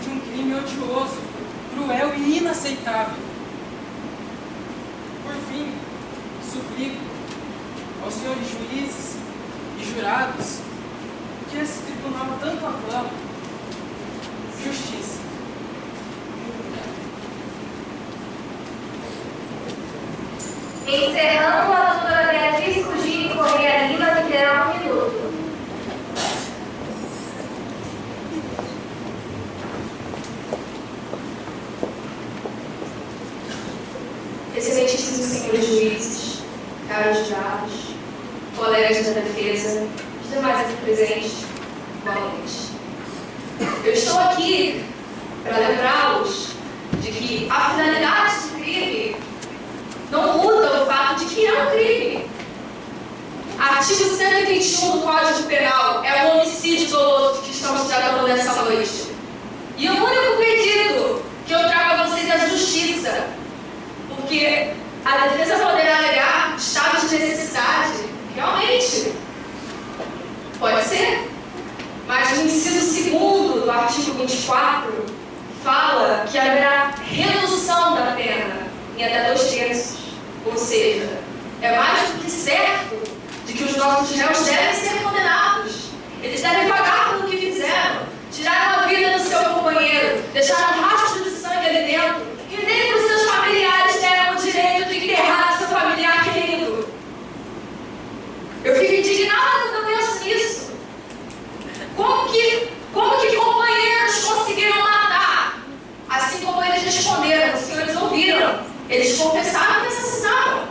de um crime odioso, cruel e inaceitável. Por fim, suplico aos senhores juízes e jurados que esse tribunal tanto aclama justiça. Encerrando, a doutora Beatriz Cugini Correia Lima, que terá 1 minuto. Excelentíssimos senhores juízes, caros jurados, colegas da defesa, os demais aqui presentes, boa noite. Eu estou aqui para lembrá-los de que a finalidade do crime não muda o fato de que é um crime. Artigo 121 do Código Penal é o homicídio doloso que estamos tratando nessa noite. E o único pedido que eu trago a vocês é a justiça. Porque a defesa poderá alegar estado de necessidade. Realmente, pode ser. Mas no inciso 2º do artigo 24, fala que haverá redução da pena em até 2/3. Ou seja, é mais do que certo de que os nossos réus devem ser condenados. Eles devem pagar pelo que fizeram. Tiraram a vida do seu companheiro, deixaram rastro de sangue ali dentro. E nem para os seus familiares deram o direito de enterrar seu familiar querido. Eu fico indignada quando eu penso nisso. Como que companheiros conseguiram matar? Assim como eles responderam, os senhores ouviram. Eles confessaram que assassinaram.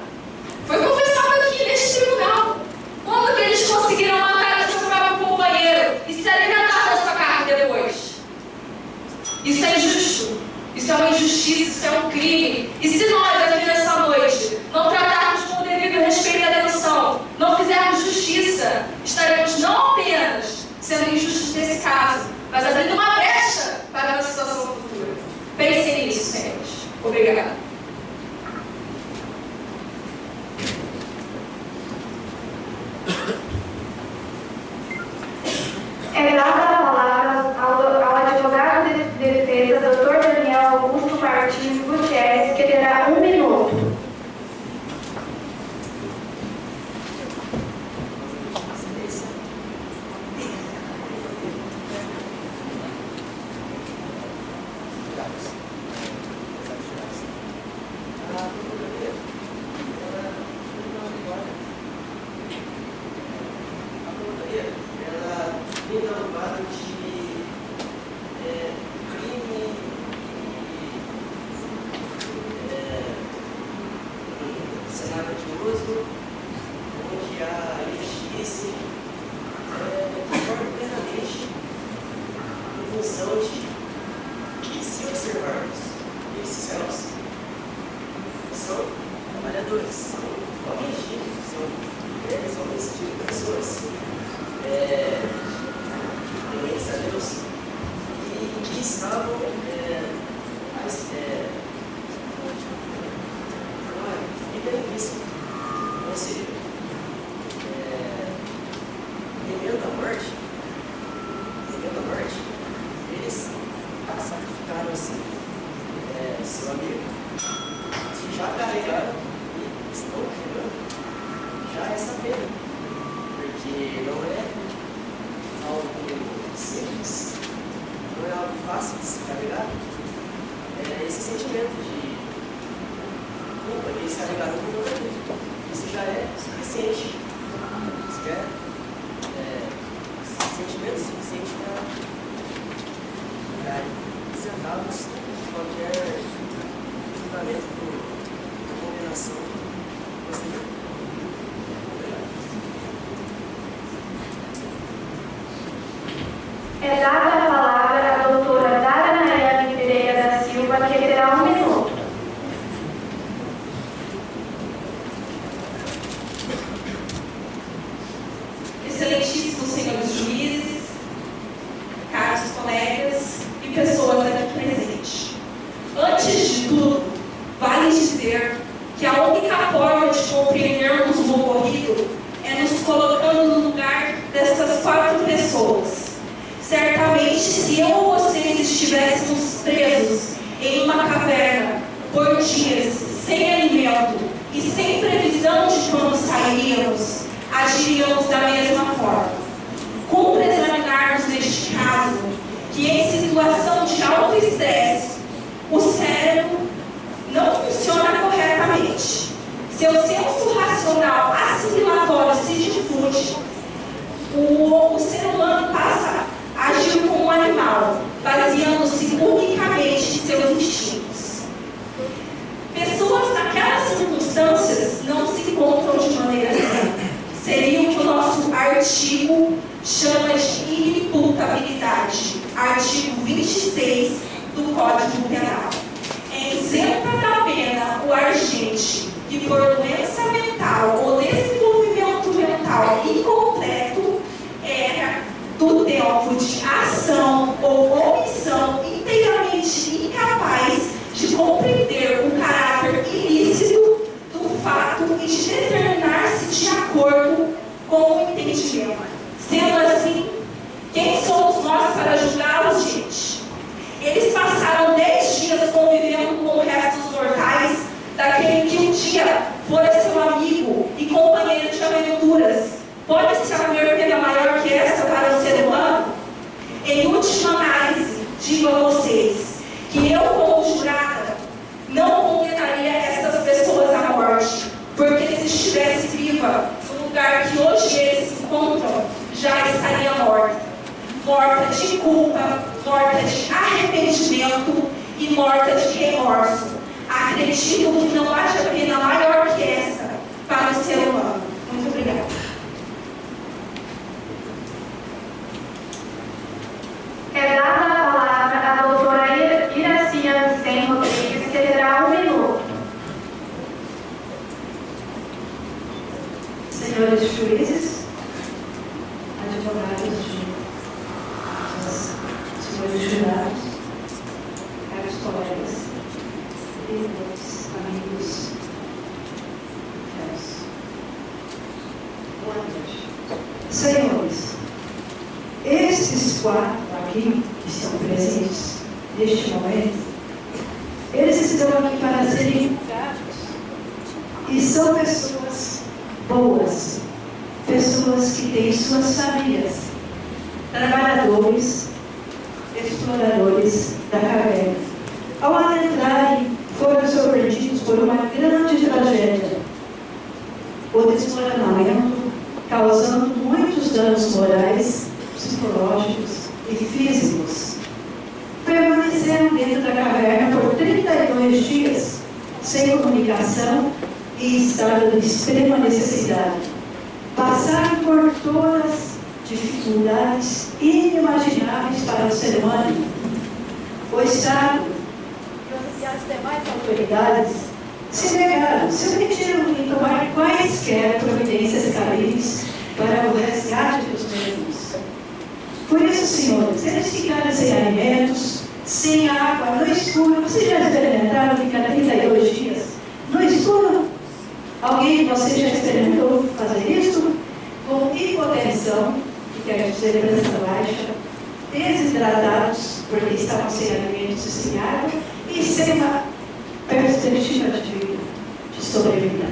Foi confessado aqui neste tribunal. Como que eles conseguiram matar o seu próprio companheiro e se alimentar da sua carne depois? Isso é injusto. Isso é uma injustiça, isso é um crime. E se nós aqui nessa noite não tratarmos com o devido respeito e atenção, não fizermos justiça, estaremos não apenas sendo injustos nesse caso, mas abrindo uma brecha para uma situação futura. Pensem nisso, senhores. Obrigada. É dada a palavra ao advogado de defesa, Dr. Daniel Augusto Martins Gutierrez, que terá 1 minuto. Isso já é suficiente. Isso é sentimento dinheiro suficiente para isentarmos qualquer julgamento por condenação posterior. É dada a palavra à doutora Dara Nayane Pereira da Silva, que terá 1 minuto. Excelentíssimos senhores juízes, caros colegas e pessoas aqui presentes. Antes de tudo, vale dizer que a única forma de compreendermos o ocorrido é nos colocando no lugar dessas 4 pessoas. Certamente, se eu ou vocês estivéssemos presos em uma caverna por dias, sem alimento e sem previsão de quando sairíamos, agiríamos da mesma forma. Cumpre examinarmos neste caso que, em situação de alto estresse, o cérebro não funciona corretamente. Seu senso racional assimilatório se difunde. O ser humano passa a agir como um animal, baseando-se unicamente em seus instintos. Pessoas naquelas circunstâncias não se encontram de maneira sã. Seria o que o nosso artigo chama de inimputabilidade, artigo 26 do Código Penal. É isenta da pena o agente que, por doença mental ou desenvolvimento mental incompleto, era do tempo de ação ou omissão inteiramente incapaz de compreender o caráter ilícito do fato e de determinar-se de acordo com o entendimento. Sendo assim, quem somos nós para julgá-los, gente? Eles passaram 10 dias convivendo com o resto dos mortais daquele que um dia fora seu amigo e companheiro de aventuras. Pode-se haver pena maior que essa para o ser humano? Em última análise, digo a vocês que eu, como jurada, não condenaria essas pessoas à morte, porque se estivesse viva, no lugar que hoje eles se encontram, já estaria morta. Morta de culpa, morta de arrependimento e morta de remorso. Acredito que não haja pena maior que essa para o ser humano. Muito obrigada. É dada a palavra à doutora Iracia Vicente Rodrigues, que terá 1 minuto. Senhores juízes, advogados, senhores jurados, caros colegas, irmãos, amigos, boa noite. Senhores, esses 4 aqui que estão presentes neste momento, eles estão aqui para serem julgados e são pessoas boas, pessoas que têm suas famílias, trabalhadores, exploradores da caverna. Ao adentrarem, foram surpreendidos por uma grande tragédia, o desmoronamento, causando muitos danos morais, psicológicos e físicos. Permaneceram dentro da caverna por 32 dias, sem comunicação e em estado de extrema necessidade. Passaram por todas as dificuldades inimagináveis para o ser humano. O Estado e as demais autoridades se negaram, se omitiram em tomar quaisquer providências cabíveis para o resgate dos mesmos. Por isso, senhores, eles ficaram sem alimentos, sem água, no escuro. Vocês já experimentaram ficar 32 dias no escuro? Alguém de vocês já experimentou fazer isso? Com hipotensão, que quer dizer pressão baixa, desidratados, porque estavam sem alimentos e sem água, e sem uma perspectiva de sobrevida.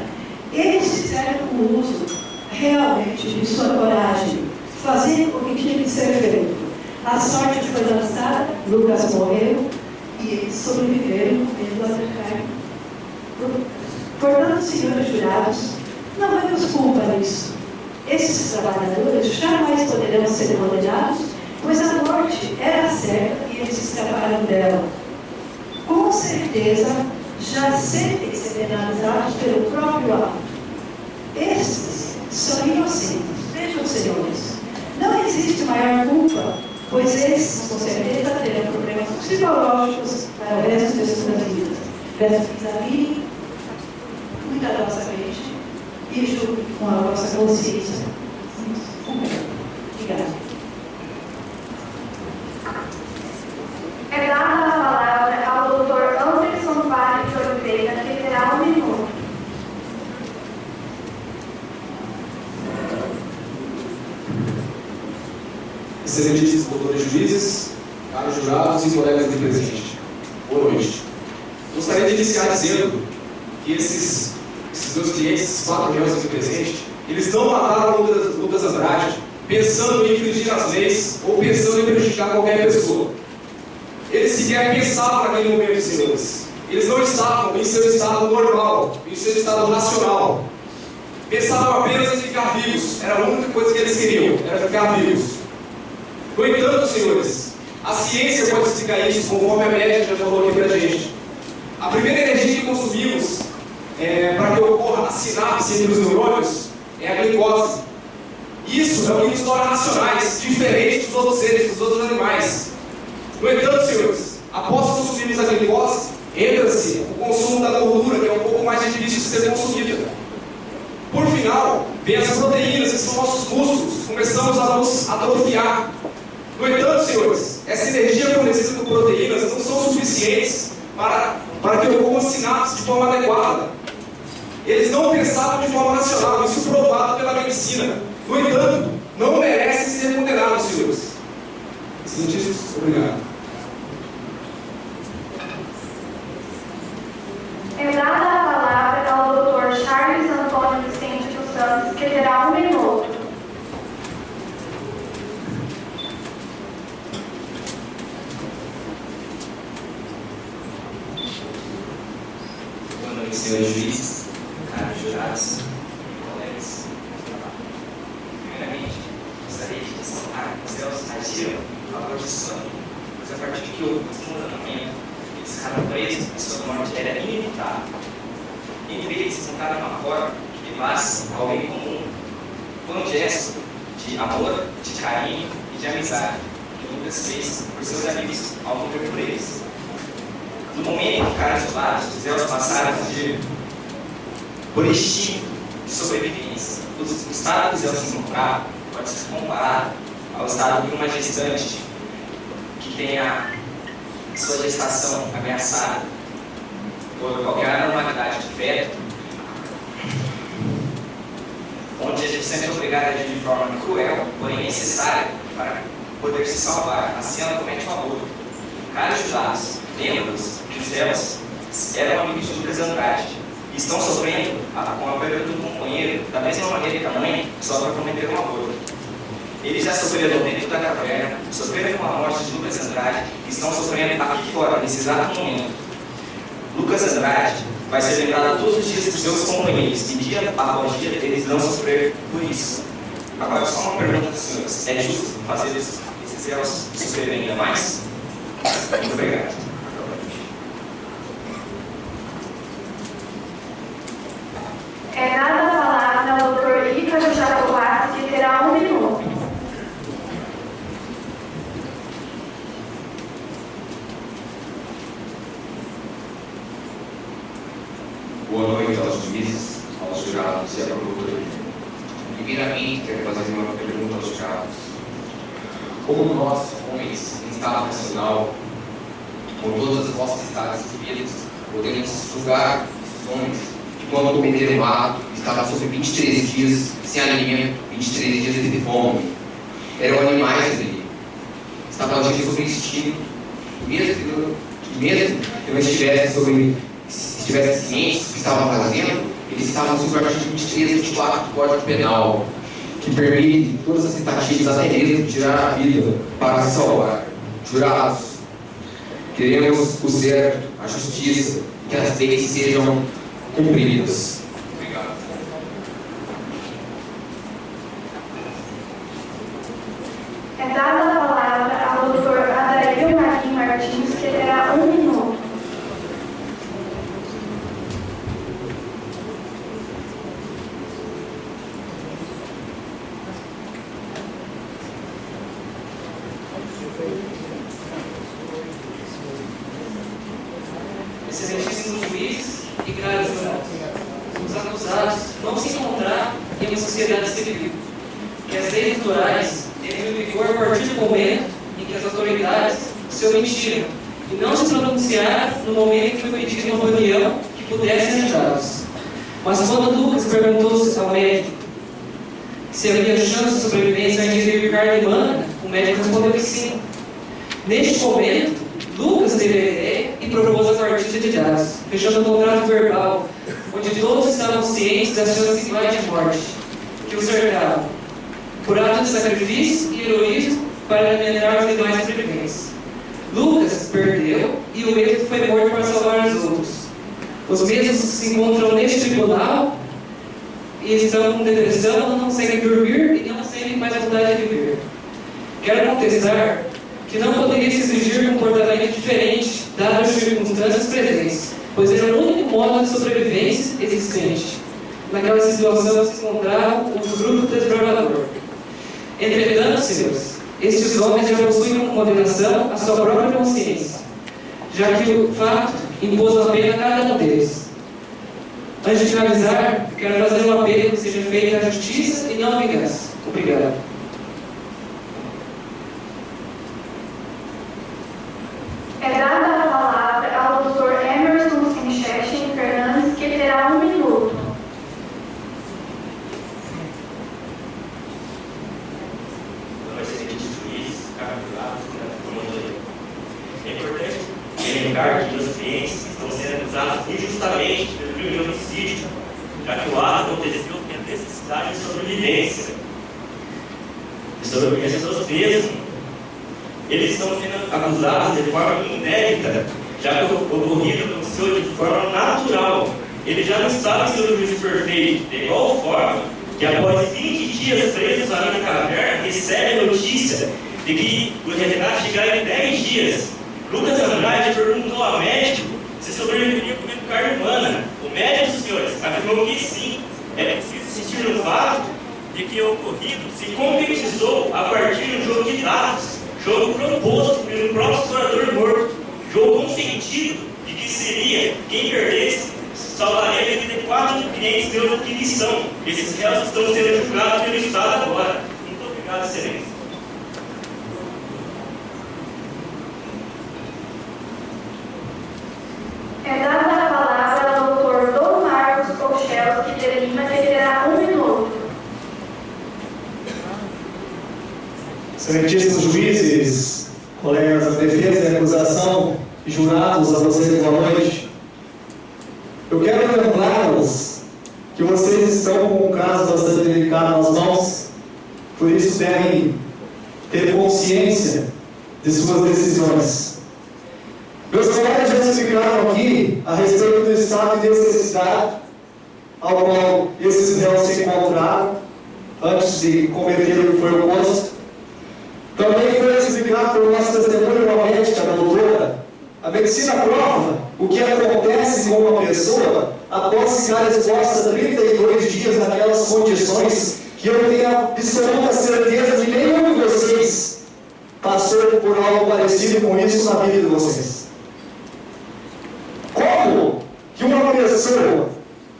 Eles fizeram o uso realmente de sua coragem, fazendo o que tinha que ser feito. A sorte foi lançada, Lucas morreu e eles sobreviveram vendo a carne. Portanto, senhores jurados, não vemos culpa nisso. Esses trabalhadores jamais poderão ser condenados, pois a morte era certa e eles escaparam dela. Com certeza, já sentem ser penalizados pelo próprio ato. Estes são inocentes. Vejam, senhores, não existe maior culpa, pois esses, com certeza, terão problemas psicológicos para o resto de suas vidas. Peço que examinem muito a nossa mente e julguem com a nossa consciência. Obrigada. É dada a palavra ao Dr. Anderson Vale de Oliveira, que terá 1 minuto. Excelentíssimos doutores juízes, caros jurados e colegas de presente, boa noite. Gostaria de iniciar dizendo que esses meus clientes, esses 4 réus aqui presentes, eles não mataram Lucas Andrade pensando em infringir as leis ou pensando em prejudicar qualquer pessoa. Eles sequer pensavam naquele momento, senhores. Eles não estavam em seu estado normal, em seu estado racional. Pensavam apenas em ficar vivos. Era a única coisa que eles queriam, era ficar vivos. No entanto, senhores, a ciência pode explicar isso, conforme a médica já falou aqui pra gente. A primeira energia que consumimos para que ocorra a sinapse entre os neurônios é a glicose. Isso é o que nos torna racionais, diferente dos outros seres, dos outros animais. No entanto, senhores, após consumirmos a glicose, entra-se o consumo da gordura, que é um pouco mais difícil de ser consumida. Por final, vem as proteínas, que são nossos músculos, começamos a nos atrofiar. No entanto, senhores, essa energia fornecida por proteínas não são suficientes para que ocorra a sinapse de forma adequada. Eles não pensavam de forma racional, isso provado pela medicina. No entanto, não merecem ser condenados, senhores. Cientistas, obrigado. É dada a palavra ao Dr. Charles Antônio Vicente dos Santos, que terá 1 minuto. Boa noite, senhores juízes, caros jurados, colegas. Primeiramente, gostaria de ressaltar que os réus agiram em favor de sua vida, pois a partir que houve o fundamento, eles ficaram presos e sua morte era inevitável. Entre eles, encontraram uma forma que levasse ao bem comum. Foi um gesto de amor, de carinho e de amizade que Lucas fez por seus amigos ao morrer por eles. No momento em que ficaram isolados, os réus passaram a agir por instinto de sobrevivência. O estado que os réus se encontravam pode ser comparado ao estado de uma gestante que tem a sua gestação ameaçada por qualquer anormalidade de feto, onde a gente sempre é obrigado a agir de forma cruel, porém necessária, para poder se salvar. Assim ela comete o aborto. Caros jurados, lembram-nos que os réus eram amigos de Lucas Andrade e estão sofrendo com a perda do companheiro da mesma maneira que a mãe sofre por cometer um aborto. Eles já sofreram dentro da caverna, sofreram com a morte de Lucas Andrade e estão sofrendo aqui fora, nesse exato momento. Lucas Andrade vai ser lembrado todos os dias por seus companheiros e dia após dia eles não sofrer por isso. Agora, só uma pergunta para os senhores: é justo fazer esses réus sofrerem ainda mais? Muito obrigado. É dada a palavra ao Dr. Ícaro Jacobassi, que terá 1 minuto. Boa noite aos juízes, aos jurados e à promotoria. Primeiramente, quero fazer uma pergunta aos jurados. Como nós, homens, em estado racional, com todas as vossas estados civis, podemos julgar esses homens que, quando cometeram o ato, estavam sobre 23 dias sem alimento, 23 dias de fome. Eram animais ali. Estavam agindo sobre instinto. Mesmo que não estivessem cientes do que estavam fazendo, eles estavam sob o artigo 23 e 24 do Código Penal, que permite todas as tentativas, até mesmo de tirar a vida para se salvar. Jurados, queremos o certo, a justiça, que as leis sejam cumpridas. Obrigado. excelentíssimos juízes e caros jurados, os acusados vão se encontrar em uma sociedade civil, que as leis eleitorais entram em vigor a partir do momento em que as autoridades se omitiram e não se pronunciaram no momento em que foi pedida uma reunião que pudesse ajudá-los. Mas quando Lucas perguntou ao médico se havia chance de sobrevivência antes de vir carne humana, o médico respondeu que sim. Neste momento, Lucas teve a ideia e propôs a partida de dados, fechando um contrato verbal, onde todos estavam cientes das chances iguais de morte que o cercavam, por ato de sacrifício e heroísmo para alimentar os demais sobreviventes. Lucas perdeu e o mesmo foi morto para salvar os outros. Os mesmos se encontram neste tribunal e estão com depressão, não conseguem dormir e não sentem mais vontade de viver. Quero contestar que não poderia se exigir um comportamento diferente, dadas as circunstâncias presentes, pois era o único modo de sobrevivência existente. Naquela situação se encontravam os grupos desbravadores. Entretanto, senhores, estes homens já possuem com moderação a sua própria consciência, já que o fato impôs uma pena a cada um deles. Antes de finalizar, quero fazer um apelo que seja feita à justiça e não à vingança. Obrigado. É dada a palavra ao Dr. Emerson Sinchechen Fernandes, que terá 1 minuto. É importante lembrar que meus clientes estão sendo acusados injustamente pelo crime de homicídio, já que o ato aconteceu pela necessidade de sobrevivência. De sobrevivência dos mesmos. Eles estão sendo acusados de forma inédita, já que o ocorrido aconteceu de forma natural. Ele já não estava em seu juízo perfeito, de igual forma que após 20 dias presos ali na caverna, recebe a notícia de que o resgate chegará em 10 dias. Lucas Andrade perguntou ao médico se sobreviveria comendo carne humana. O médico, senhores, afirmou que sim. É preciso insistir no fato de que o ocorrido se concretizou a partir de um jogo de dados, jogo proposto pelo próprio explorador morto, jogo consentido de que seria quem perdesse salvaria a vida de 4 clientes meus que estão. Esses réus estão sendo julgados pelo Estado agora. Muito obrigado, excelência. É dada a palavra ao Dr. Dom Marcos Kochelski de Lima, que terá 1 minuto. Excelentíssimos juízes, colegas da defesa e acusação, jurados, a vocês, boa noite. Eu quero lembrá-los que vocês estão com um caso bastante delicado nas mãos, por isso devem ter consciência de suas decisões. Meus colegas já explicaram aqui a respeito do estado de necessidade ao qual esses réus se encontraram antes de cometer o que foi oposto. Também foi explicado pelo nosso testemunho da médica, da doutora. A medicina prova o que acontece com uma pessoa após ficar exposta 32 dias naquelas condições que eu tenho a absoluta certeza que nenhum de vocês passou por algo parecido com isso na vida de vocês. Como que uma pessoa,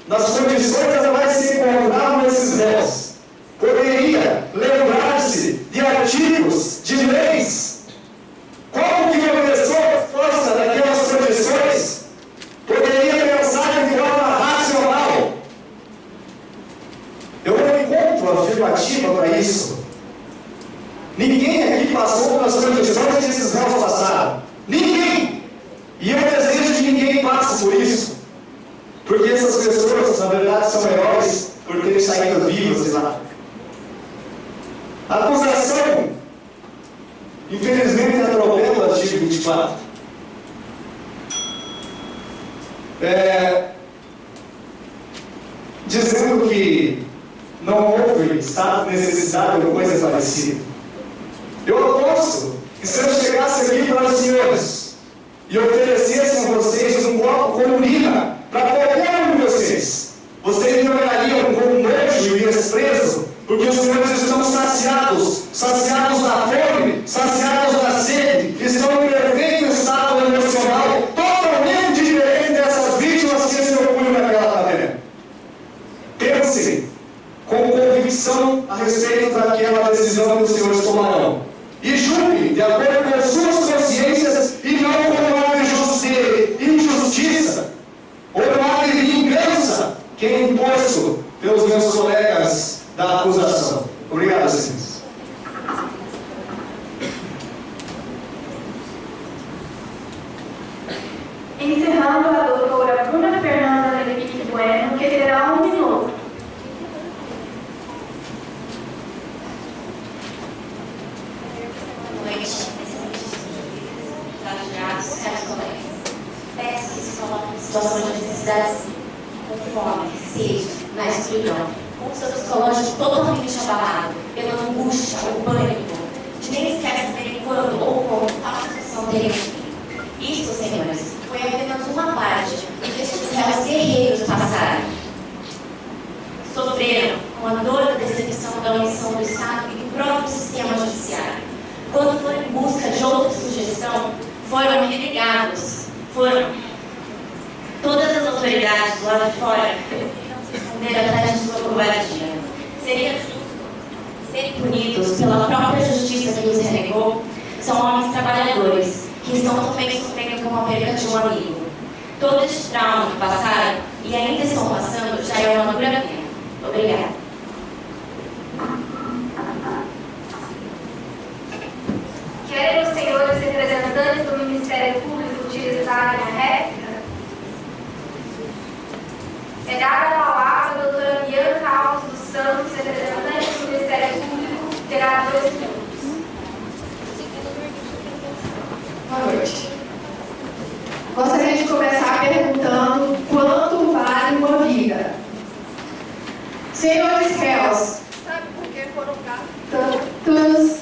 nas condições que ela vai se encontrar nesses réus, poderia lembrar-se de artigos, de leis? Como que uma pessoa exposta naquelas condições poderia pensar de forma racional? Eu não encontro afirmativa para isso. Ninguém aqui passou pelas condições que esses réus passaram. Ninguém! E eu desejo que ninguém passe por isso. Porque essas pessoas, na verdade, são heróis por terem saído vivas de lá. A acusação, infelizmente, atropela o artigo 24. Dizendo que não houve estado de necessidade ou coisa parecida. Eu aposto que se eu chegasse aqui para os senhores e oferecesse a vocês um copo com urina para qualquer um de vocês, vocês me olhariam com nojo e desprezo, porque os senhores estão saciados da fome, saciados da sede, estão em perfeito estado emocional, totalmente diferente terá 1 minuto. Boa noite, estagiários, caros colegas. Peço que se coloquem em situação de necessidades com fome, sede, na escuridão, com o seu psicológico totalmente abalado pela angústia, o pânico, de nem sequer saberem quando ou como a situação teria fim. Isso, senhores, foi apenas uma parte do que estes réus guerreiros passaram. Sofreram com a dor da decepção da omissão do Estado e do próprio sistema judiciário. Quando foram em busca de outra sugestão, foram renegados. Todas as autoridades lá de fora esconderam atrás de sua covardia. Seria justo serem punidos pela própria justiça que os renegou. São homens trabalhadores que estão também sofrendo com a perda de um amigo. Todo este trauma que passaram e ainda estão passando já é uma dura pena. Obrigada. Querem os senhores representantes do Ministério Público utilizarem a réplica? É dada a palavra à doutora Bianca Alves dos Santos, representante do Ministério Público, terá 2 minutos. Boa noite. Gostaria de começar perguntando quanto vale uma vida. Senhores réus, Sabe por que foram gastos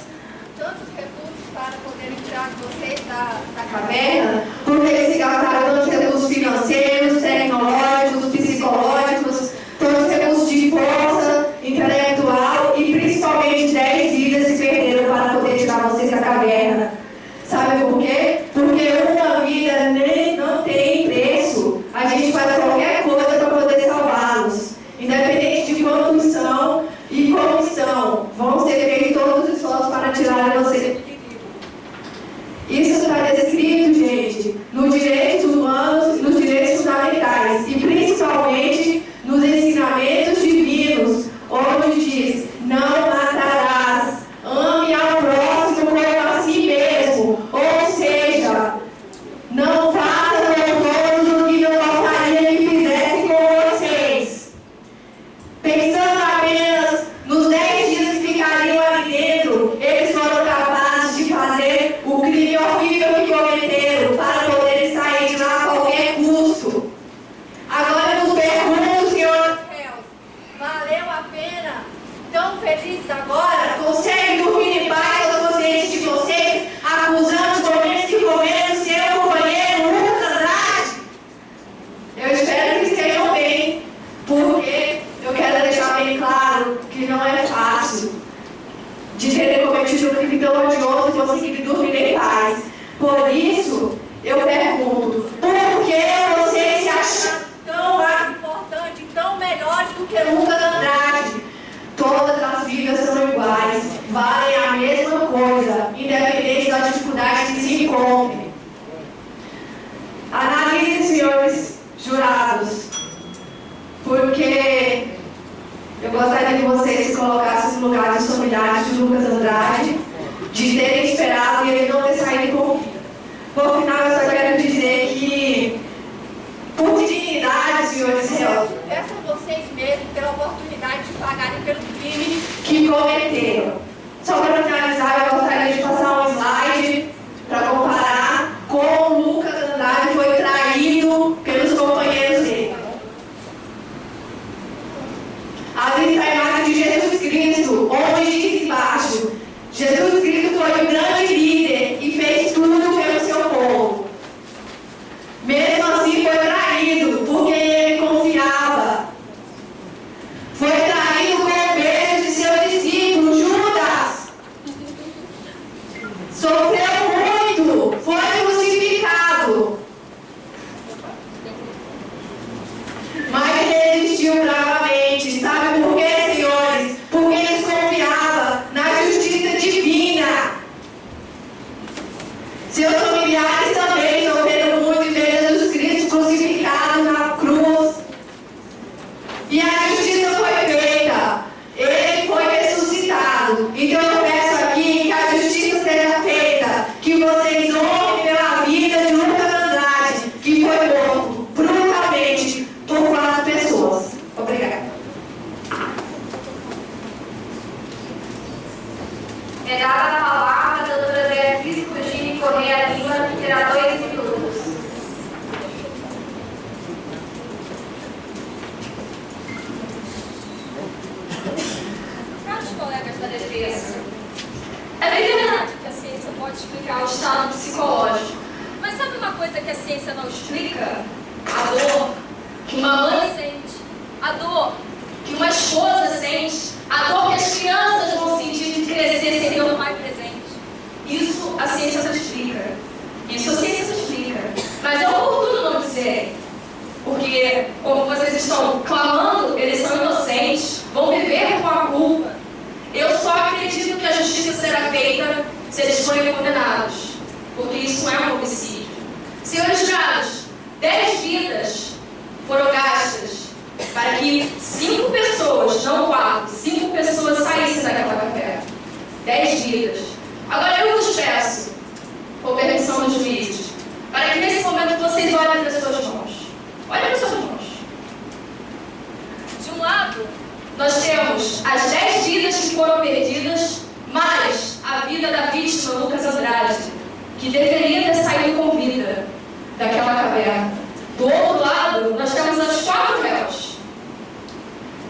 tantos recursos para poderem tirar vocês da caverna, porque eles se gastaram tantos recursos financeiros, tecnológicos, psicológicos, tantos recursos de força intelectual e principalmente 10 vidas se perderam para poder tirar vocês da caverna. Sabe por quê? Porque uma vida não tem preço. A gente faz qualquer coisa para poder salvá-los. Independente de quantos são e como estão, vão ser feitos todos os esforços para tirar vocês. Isso está descrito, gente, nos direitos humanos e nos direitos fundamentais, e principalmente nos ensinamentos divinos, onde diz: não matarás, ame ao próximo como a si mesmo. Ou seja, não faça com os outros o que não gostaria que fizessem com vocês. Pensando apenas nos 10 dias que ficariam ali dentro, eles foram capazes de fazer o crime horrível que cometeram para poderem sair de lá a qualquer custo. Agora eu nos pergunto, senhor, valeu a pena? Tão felizes agora? conseguem dormir em paz com a consciência de vocês, acusando os momentos que comeram seu companheiro Lucas Andrade? Eu espero que estejam bem, porque eu quero deixar bem claro que não é fácil de terem cometido um crime tão odioso e conseguir dormir em paz. Por isso, eu pergunto, por que vocês se acham tão mais importantes, tão melhores do que Lucas Andrade? Todas as vidas são iguais, valem a mesma coisa, independente da dificuldade que se encontrem. Analisem, senhores jurados, porque eu gostaria que vocês se colocassem no lugar dos familiares de Lucas Andrade, de terem esperado e ele não ter saído com vida. Por final, eu só quero dizer que, por dignidade, senhores réus, peçam vocês mesmos pela oportunidade de pagarem pelo crime que cometeram. Só para finalizar, eu gostaria de passar um slide para comparar como o Lucas Andrade foi traído pelos companheiros dele. Ali está a imagem de Jesus Cristo, onde diz embaixo: Jesus Cristo foi um grande líder e fez tudo pelo seu povo. Mesmo assim foi traído, porque ele confiava. Foi traído com o beijo de seu discípulo, Judas. Sofreu muito, foi crucificado. Mas resistiu bravamente. Sabe por quê, senhores? Porque eles confiavam na justiça divina. Seus familiares também sofreram muito e ver Jesus Cristo crucificado na cruz. E a justiça foi feita. Ele foi ressuscitado. Então eu peço aqui que a justiça seja feita. Que vocês honrem pela vida de Lucas Andrade, que foi morto brutalmente por 4 pessoas. explicar o estado psicológico. Mas sabe uma coisa que a ciência não explica? A dor que uma mãe sente, a dor que uma esposa sente, a dor que as crianças vão sentir de crescer sem ter um pai presente. Isso a ciência não explica. Isso a ciência não explica. Mas é oportuno não dizer. Porque, como vocês estão clamando, eles são inocentes, vão viver com a culpa. Eu só acredito que a justiça será feita se eles forem condenados. Porque isso é um homicídio. Senhores jurados, 10 vidas foram gastas para que 5 pessoas, não 4, 5 pessoas saíssem daquela caverna. 10 vidas. Agora eu vos peço, com permissão dos juízes, para que nesse momento vocês olhem para as suas mãos. Olhem para as suas mãos. De um lado, nós temos as 10 vidas que foram perdidas, mais a vida da vítima, Lucas Andrade, que deveria ter saído com vida daquela caverna. Do outro lado, nós temos as 4 réus.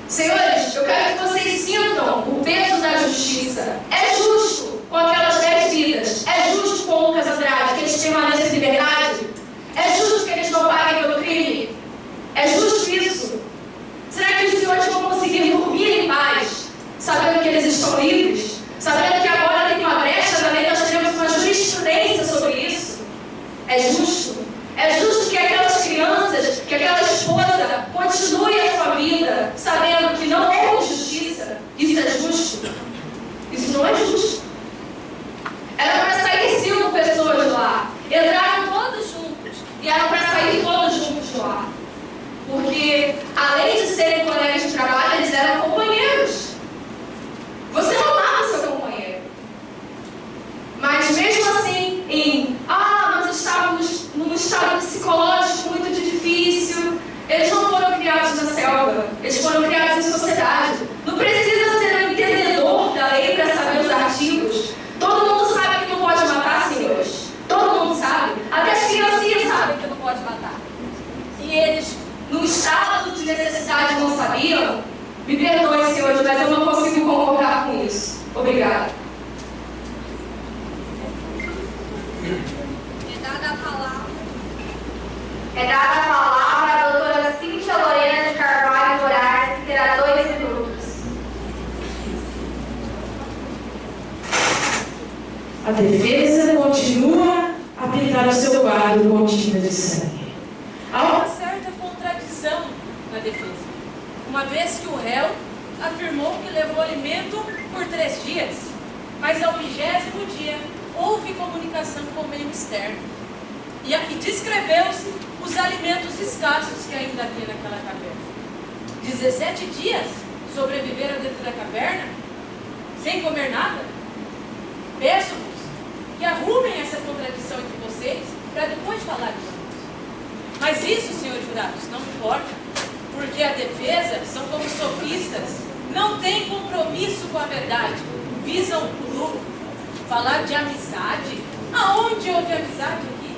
Senhores, eu quero que vocês sintam o peso da justiça. É justo com aquelas 10 vidas. É justo com o Lucas Andrade que eles permaneçam em liberdade. É justo que eles não paguem pelo crime. É justo isso. Será que os senhores vão conseguir dormir em paz, sabendo que eles estão livres? Sabendo que agora tem uma brecha na lei, nós teremos uma jurisprudência sobre isso? É justo. É justo que aquelas crianças, que aquela esposa continue a sua vida, sabendo que não houve justiça. Isso é justo? Isso não é justo. Era para sair 5 pessoas de lá. Entraram todos juntos. E era para sair todos juntos de lá. Porque, além de serem colegas de trabalho, eles eram companheiros. Você não amava seu companheiro. Mas mesmo assim, nós estávamos num estado psicológico muito difícil. Eles não foram criados na selva, eles foram criados em sociedade. Não precisa ser um entendedor da lei para saber os artigos. Todo mundo sabe que não pode matar, senhores. Todo mundo sabe. Até as criancinhas sabem que não pode matar. E eles, no estado de necessidade, não sabiam. Me perdoem, senhores, mas eu não consigo concordar com isso. Obrigada. É dada a palavra à doutora Cíntia Lorena de Carvalho Moraes, que terá 2 minutos. A defesa continua a aplicar o seu quadro com tinta de sangue. Há uma certa contradição na defesa, uma vez que o réu afirmou que levou alimento por 3 dias, mas ao 20º dia houve comunicação com o meio externo e descreveu-se os alimentos escassos que ainda havia naquela caverna. 17 dias sobreviveram dentro da caverna sem comer nada? Peço-vos que arrumem essa contradição entre vocês para depois falar disso. Mas isso, senhores jurados, não importa, porque a defesa são como sofistas, não tem compromisso com a verdade, visam o lucro. Falar de amizade? Aonde houve amizade aqui?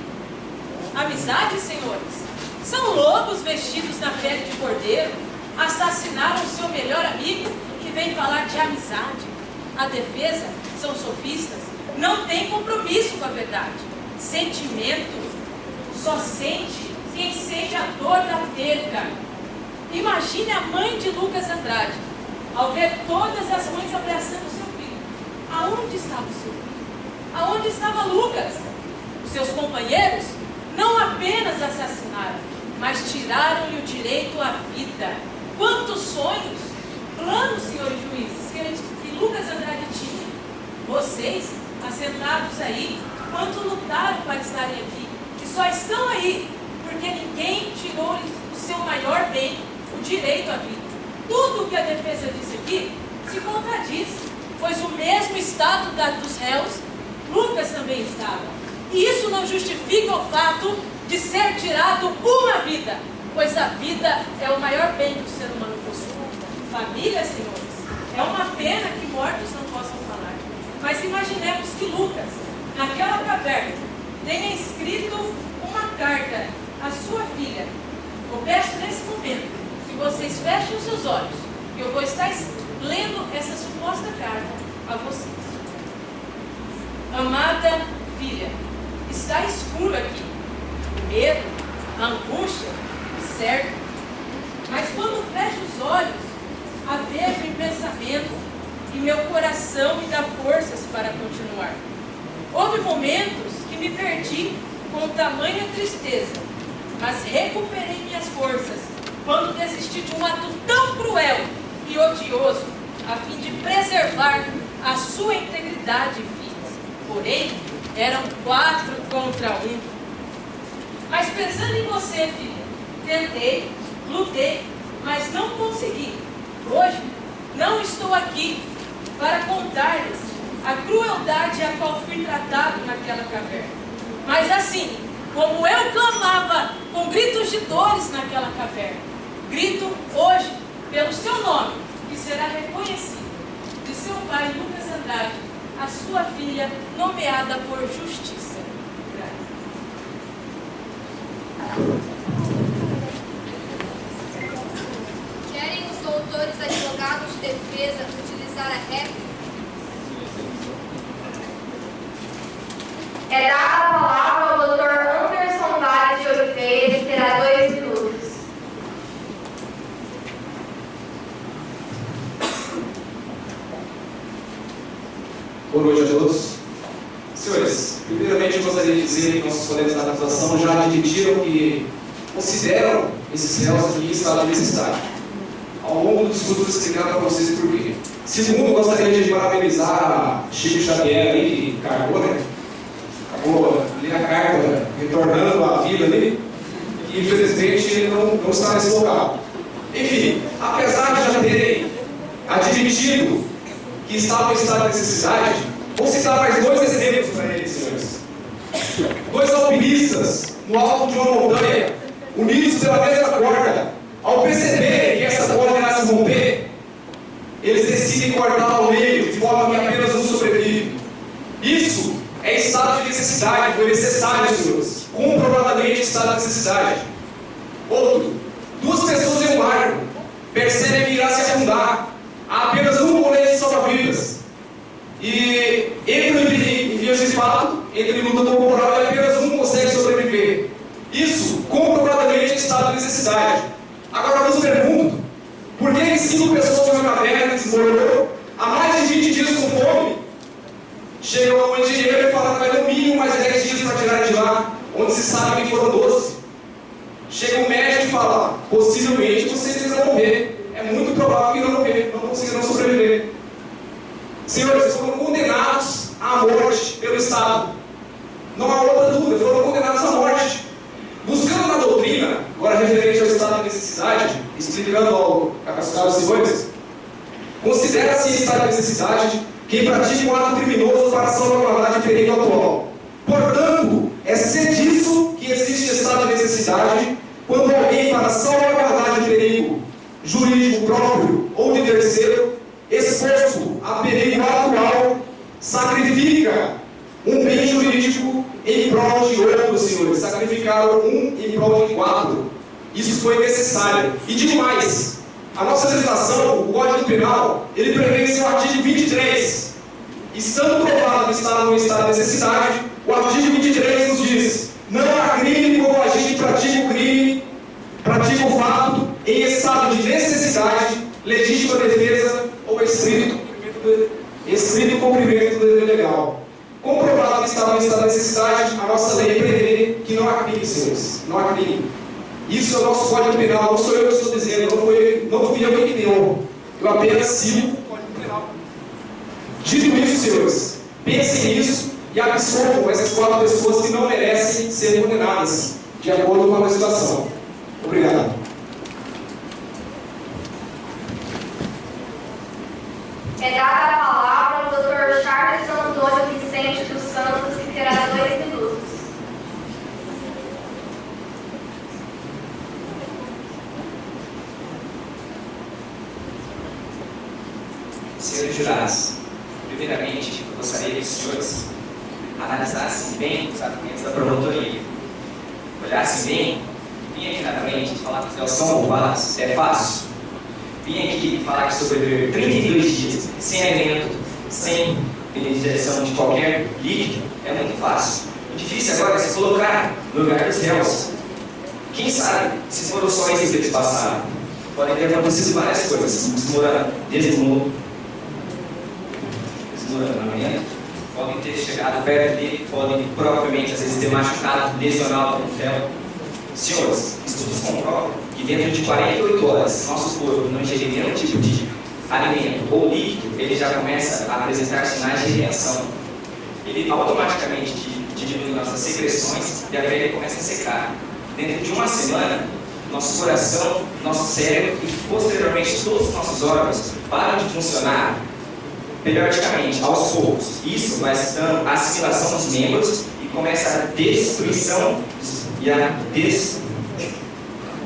Amizade, senhores? São lobos vestidos na pele de cordeiro, assassinaram o seu melhor amigo que vem falar de amizade. A defesa são sofistas, não tem compromisso com a verdade. Sentimento só sente quem sente a dor da perda. Imagine a mãe de Lucas Andrade, ao ver todas as mães abraçando seu filho. Aonde estava o seu filho? Aonde estava Lucas? Os seus companheiros não apenas assassinaram, mas tiraram-lhe o direito à vida. Quantos sonhos, planos, senhores juízes, que Lucas Andrade tinha. Vocês, assentados aí, quanto lutaram para estarem aqui, que só estão aí porque ninguém tirou-lhes o seu maior bem, o direito à vida. Tudo o que a defesa disse aqui se contradiz, pois o mesmo estado dos réus, Lucas também estava. E isso não justifica o fato de ser tirado uma vida, pois a vida é o maior bem que o ser humano possui. Família, senhores, é uma pena que mortos não possam falar. Mas imaginemos que Lucas, naquela caverna, tenha escrito uma carta à sua filha. Eu peço nesse momento que vocês fechem os seus olhos, que eu vou estar lendo essa suposta carta a vocês. Amada filha, está escuro aqui. O medo, a angústia, certo. Mas quando fecho os olhos, a vejo em pensamento e meu coração me dá forças para continuar. Houve momentos que me perdi com tamanha tristeza, mas recuperei minhas forças quando desisti de um ato tão cruel e odioso, a fim de preservar a sua integridade física. Porém, eram 4 contra 1. Mas pensando em você, filha, tentei, lutei, mas não consegui. Hoje, não estou aqui para contar-lhes a crueldade a qual fui tratado naquela caverna. Mas assim, como eu clamava com gritos de dores naquela caverna, grito hoje pelo seu nome, que será reconhecido, de seu pai Lucas Andrade, a sua filha nomeada por justiça. Querem os doutores advogados de defesa utilizar a réplica? É dada a palavra ao Dr. Anderson Vale de Oliveira, que terá 2 minutos. Boa noite a todos. Senhores, primeiramente eu gostaria de dizer que nossos colegas da acusação já admitiram que consideram esses réus aqui em estado de necessidade. Ao longo do discurso eu vou explicar para vocês por quê. Segundo, gostaria de parabenizar Chico Xavier aí, que cargou, né? Acabou ler a carta retornando à vida ali, e infelizmente ele não está nesse local. Enfim, apesar de já terem admitido que estava em estado de necessidade, vou citar mais 2 exemplos para eles, senhores. 2 alpinistas no alto de uma montanha, unidos pela mesma corda, ao perceberem que essa corda irá se romper, eles decidem cortar ao meio, de forma que apenas um sobrevive. Isso é estado de necessidade, foi necessário, senhores. Comprovadamente estado de necessidade. Outro, 2 pessoas em um barco percebem que irá se afundar. Há apenas um colete de salva-vidas. E entram em vias de fato, entram em luta corporal e apenas um consegue sobreviver. Isso, comprovadamente, é estado de necessidade. Agora eu vos pergunto, por que 5 pessoas em uma caverna desmoronou há mais de 20 dias com fome? Chega um engenheiro e fala que vai no mínimo mais 10 dias para tirar de lá, onde se sabe que foram 12. Chega um médico e fala, possivelmente vocês irão morrer. É muito provável que irão morrer, não conseguirão sobreviver. Senhores, foram condenados à morte pelo Estado. Não há outra dúvida, foram condenados à morte. Buscando na doutrina, agora referente ao estado de necessidade, explicando ao caros senhores, considera-se em estado de necessidade quem pratica um ato criminoso para salvaguardar de perigo atual. Portanto, é ser disso que existe estado de necessidade quando alguém, para salvaguardar de perigo jurídico próprio ou de terceiro, exposto a perigo atual, sacrifica um bem jurídico em prol de outro, senhores. Sacrificaram um em prol de 4. Isso foi necessário. E digo mais, a nossa legislação, o Código Penal, ele prevê em seu artigo 23. Estando provado que está no estado de necessidade, o artigo 23 nos diz: não há crime como agente pratica o crime, pratica o fato em estado de necessidade, legítima defesa ou estrito cumprimento do dever legal. Comprovado que estava no estado de necessidade, a nossa lei prevê que não há crime, senhores. Não há crime. Isso é o nosso Código Penal, não sou eu que estou dizendo, não fui eu que deu. Eu apenas sigo o Código Penal. Dito isso, senhores, pensem nisso e absolvam essas 4 pessoas que não merecem ser condenadas, de acordo com a legislação. Obrigado. É dada a palavra ao Dr. Charles Antônio Vicente dos Santos, que terá 2 minutos. Senhores jurados, primeiramente, eu gostaria que os senhores analisassem bem os argumentos da promotoria. Olhassem bem, vim aqui na frente falar que os réus são roubados, é fácil. Vim aqui falar que sobreviver 32 dias sem alimento, sem injeção de qualquer líquido, é muito fácil. O difícil agora é colocar no lugar dos réus. Quem sabe se foram só isso que eles passaram? Podem ter acontecido várias coisas. Desmoronamento, podem ter chegado perto dele, podem provavelmente às vezes ter machucado, lesionado pelo réu. Senhores, estudos comprovam que dentro de 48 horas, nosso corpo não ingerir nenhum tipo de alimento ou líquido, ele já começa a apresentar sinais de reação. Ele automaticamente diminui nossas secreções e a pele começa a secar. Dentro de uma semana, nosso coração, nosso cérebro e posteriormente todos os nossos órgãos param de funcionar periodicamente, aos poucos. Isso vai dando a assimilação dos membros e começa a destruição e a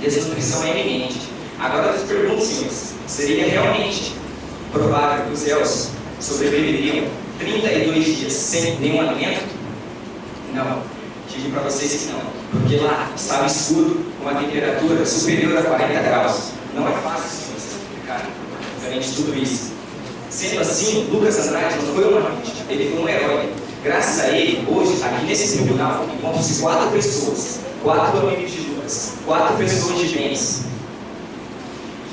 desnutrição é iminente. Agora eu te pergunto, senhores, seria realmente provável que os réus sobreviveriam 32 dias sem nenhum alimento? Não. Digo para vocês que não, porque lá estava escuro com uma temperatura superior a 40 graus. Não é fácil, senhores, explicar durante tudo isso. Sendo assim, Lucas Andrade não foi uma vítima, ele foi um herói. Graças a ele, hoje, aqui nesse tribunal, encontram-se 4 pessoas, 4 amigos de Lucas, 4 pessoas de bens,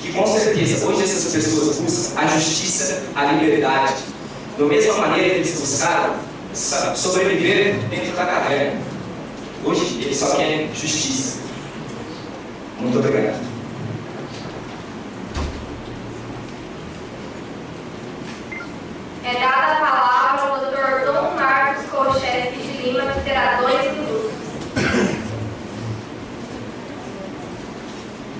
que com certeza hoje essas pessoas buscam a justiça, a liberdade, da mesma maneira que eles buscaram sobreviver dentro da caverna. Hoje eles só querem justiça. Muito obrigado. É dada a palavra ao Dr. Dom Marcos Kolcheski de Lima, que terá 2 minutos.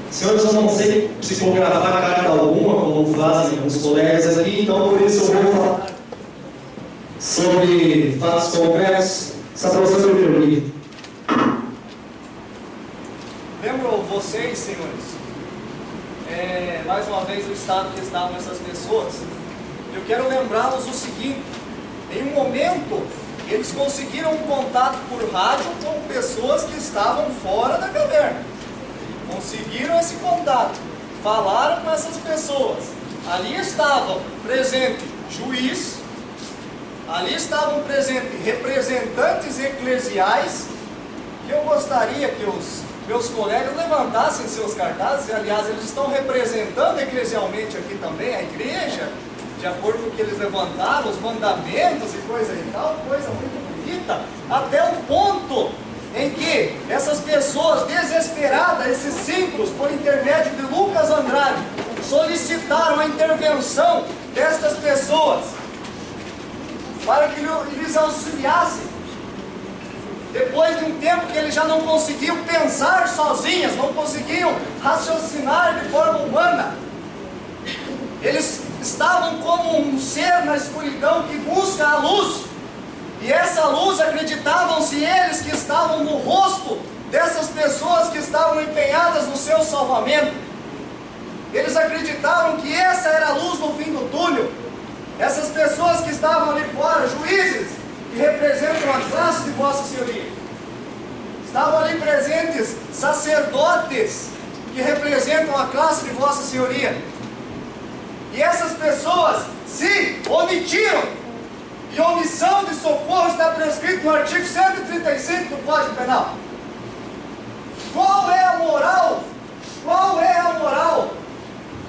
Senhores, eu não sei psicografar carta alguma, como fazem alguns colegas aqui, então por isso eu vou falar sobre fatos concretos. Essa professora me permite. Lembram vocês, senhores, mais uma vez o estado que estavam essas pessoas? Eu quero lembrá-los o seguinte: em um momento eles conseguiram um contato por rádio com pessoas que estavam fora da caverna. Conseguiram esse contato, falaram com essas pessoas. Ali estavam presentes juiz, ali estavam presentes representantes eclesiais, que eu gostaria que os meus colegas levantassem seus cartazes, e aliás eles estão representando eclesialmente aqui também a igreja, de acordo com o que eles levantaram, os mandamentos e coisa e tal, coisa muito bonita, até o ponto em que essas pessoas desesperadas, esses símbolos, por intermédio de Lucas Andrade, solicitaram a intervenção destas pessoas para que lhes auxiliassem. Depois de um tempo que eles já não conseguiam pensar sozinhas, não conseguiam raciocinar de forma humana, eles estavam como um ser na escuridão que busca a luz. E essa luz, acreditavam-se eles que estavam no rosto dessas pessoas que estavam empenhadas no seu salvamento. Eles acreditavam que essa era a luz no fim do túnel. Essas pessoas que estavam ali fora, juízes, que representam a classe de Vossa Senhoria. Estavam ali presentes sacerdotes, que representam a classe de Vossa Senhoria. E essas pessoas se omitiram. E omissão de socorro está prescrito no artigo 135 do Código Penal. Qual é a moral? Qual é a moral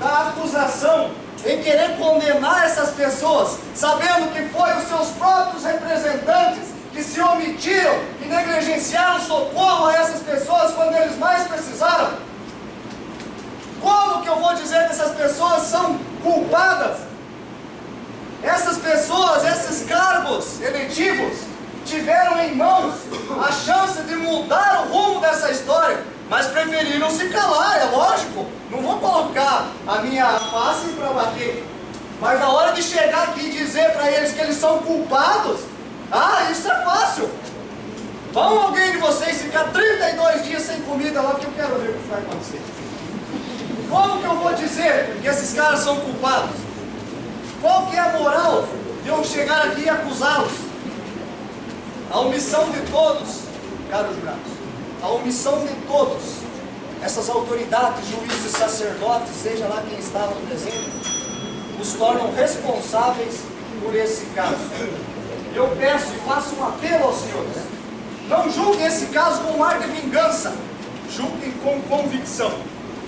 da acusação em querer condenar essas pessoas, sabendo que foi os seus próprios representantes que se omitiram e negligenciaram socorro a essas pessoas quando eles mais precisaram? Como que eu vou dizer que essas pessoas são culpadas? Essas pessoas, esses cargos eletivos, tiveram em mãos a chance de mudar o rumo dessa história, mas preferiram se calar, é lógico. Não vou colocar a minha face para bater, mas na hora de chegar aqui e dizer para eles que eles são culpados, isso é fácil. Vão alguém de vocês ficar 32 dias sem comida lá, que eu quero ver o que vai acontecer. Como que eu vou dizer que esses caras são culpados? Qual que é a moral de eu chegar aqui e acusá-los? A omissão de todos, caros jurados, a omissão de todos, essas autoridades, juízes, sacerdotes, seja lá quem estava presente, os tornam responsáveis por esse caso. Eu peço e faço um apelo aos senhores: Não julguem esse caso com um ar de vingança. Julguem com convicção.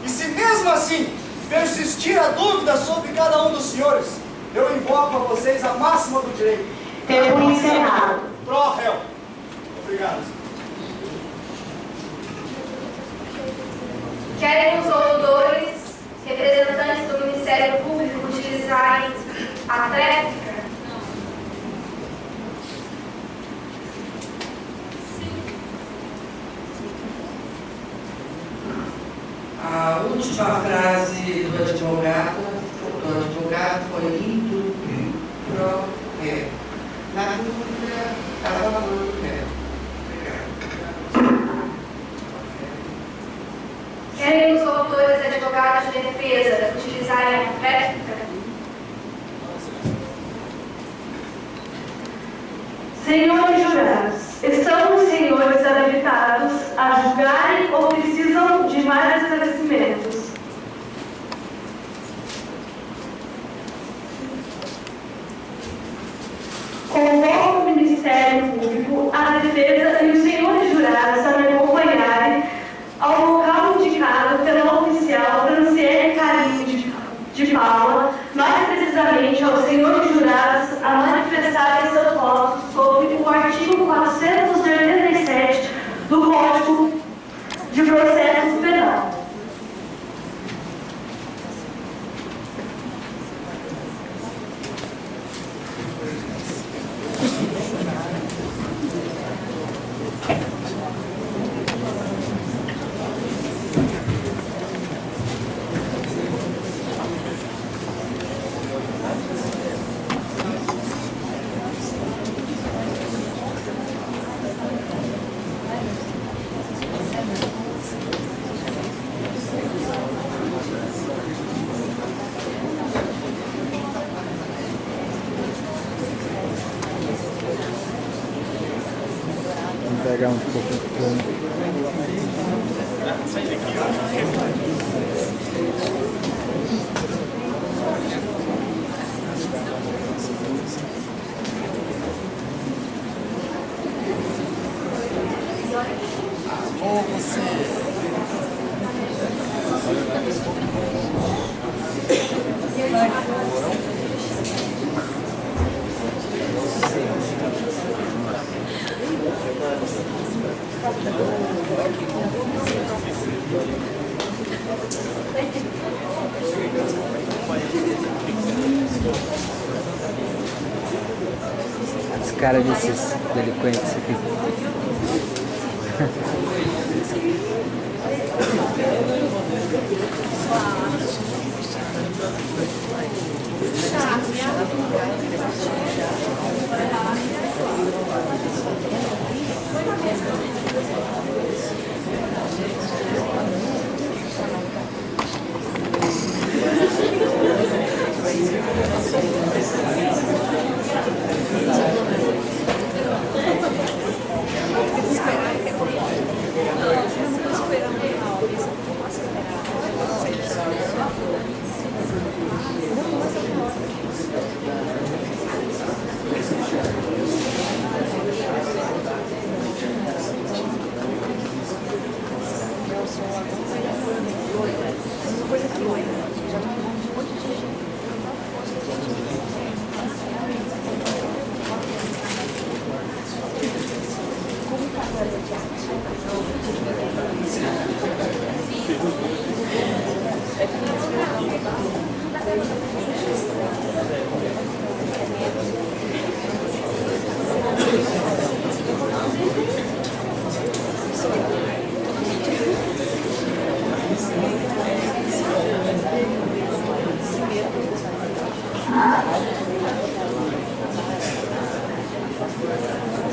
E se mesmo assim persistir a dúvida sobre cada um dos senhores, eu invoco a vocês a máxima do direito. Tempo encerrado. Pro réu. Obrigado. Querem os doutores, representantes do Ministério Público, utilizarem a tréplica? A última frase do advogado foi indo pro réu. Na dúvida, a favor do réu. Querem os autores e advogados de defesa utilizarem a réplica? Senhores jurados, estão os senhores habilitados a julgarem ou precisam de mais esclarecimentos? Convoco o Ministério Público, a defesa e os senhores jurados a me acompanharem ao local indicado pela oficial Franciele Carinho de Paula, mais precisamente aos senhores jurados a manifestarem seus votos sobre o artigo 487 do Código de Processo Penal. Pegar um pouco de fundo. As caras desses delinquentes aqui.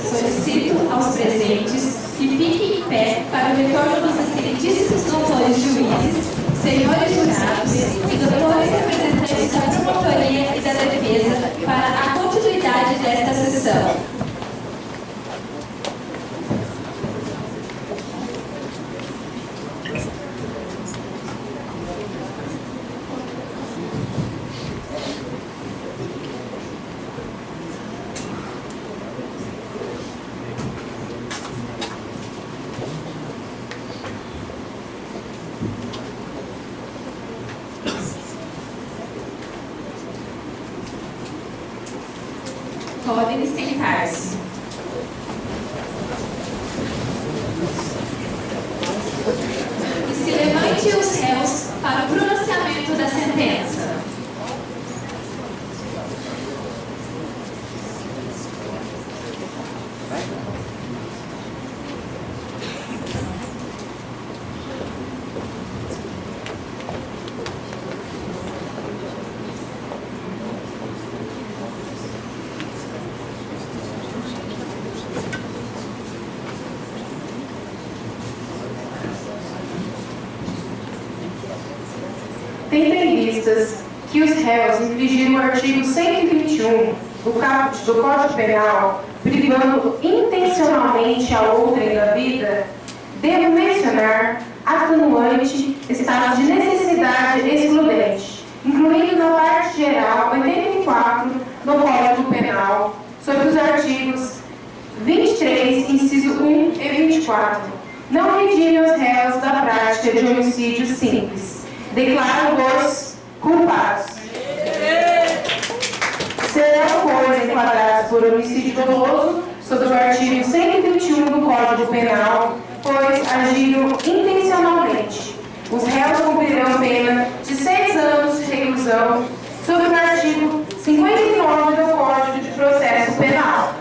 Solicito aos presentes que fiquem em pé para o retorno dos excelentíssimos doutores juízes, senhores jurados e doutores representantes da promotoria e da defesa para a continuidade desta sessão. podem sentar-se. E se levante os réus para o pronunciamento da sentença. Tendo em vistas que os réus infringiram o artigo 121 do Código Penal, privando intencionalmente a outrem da vida, devo mencionar atenuante estado de necessidade excludente, incluindo na parte geral 84 do Código Penal, sobre os artigos 23, inciso 1 e 24, não redimem os réus da prática de homicídio simples. Declaro-vos culpados. Serão, pois, enquadrados por homicídio doloso, sob o artigo 121 do Código Penal, pois agiram intencionalmente. Os réus cumprirão pena de 6 anos de reclusão, sob o artigo 59 do Código de Processo Penal.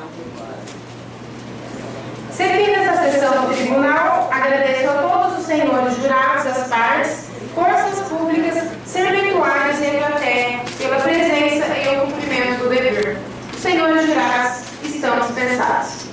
Servindo essa sessão do tribunal, agradeço a todos os senhores jurados, as partes, forças públicas, serventuários e a plateia pela presença e o cumprimento do dever. Os senhores jurados estão dispensados.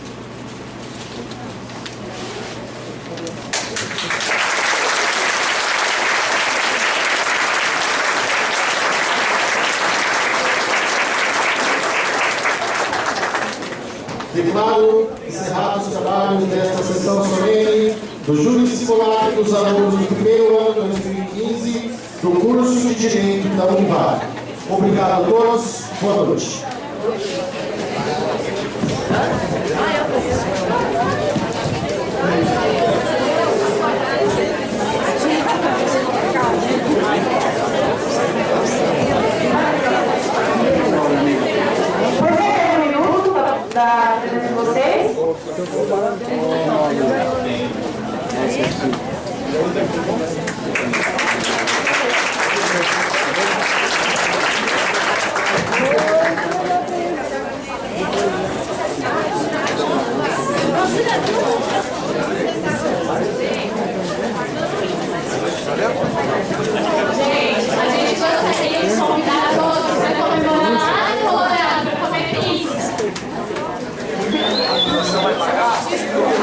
Declaro encerrados os trabalhos desta sessão solene do júri simulado dos alunos do primeiro ano de 2015 do curso de Direito da Univac. Obrigado a todos. Boa noite. Por favor, 1 minuto da presença de vocês. Gente, a gente gostaria de convidar todos a comemorar lá em Colorado para comer pizza.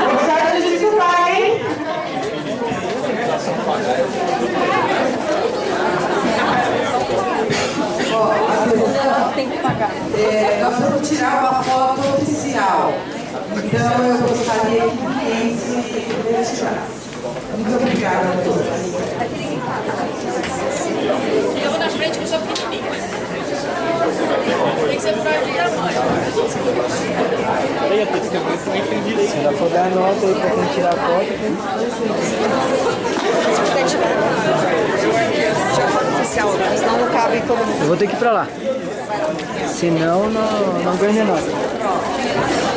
Obrigado de desculpar, hein? Tem que pagar. Nós vamos tirar uma foto oficial. Então eu gostaria que ninguém se retirasse. Muito obrigada a todos. Eu vou na frente que eu sou pequenininha. Tem que ser por ordem da mãe. Se ela for dar nota aí pra quem tirar foto, tem Oficial, senão não cabe todo mundo. eu vou ter que ir pra lá. Senão não ganho nada.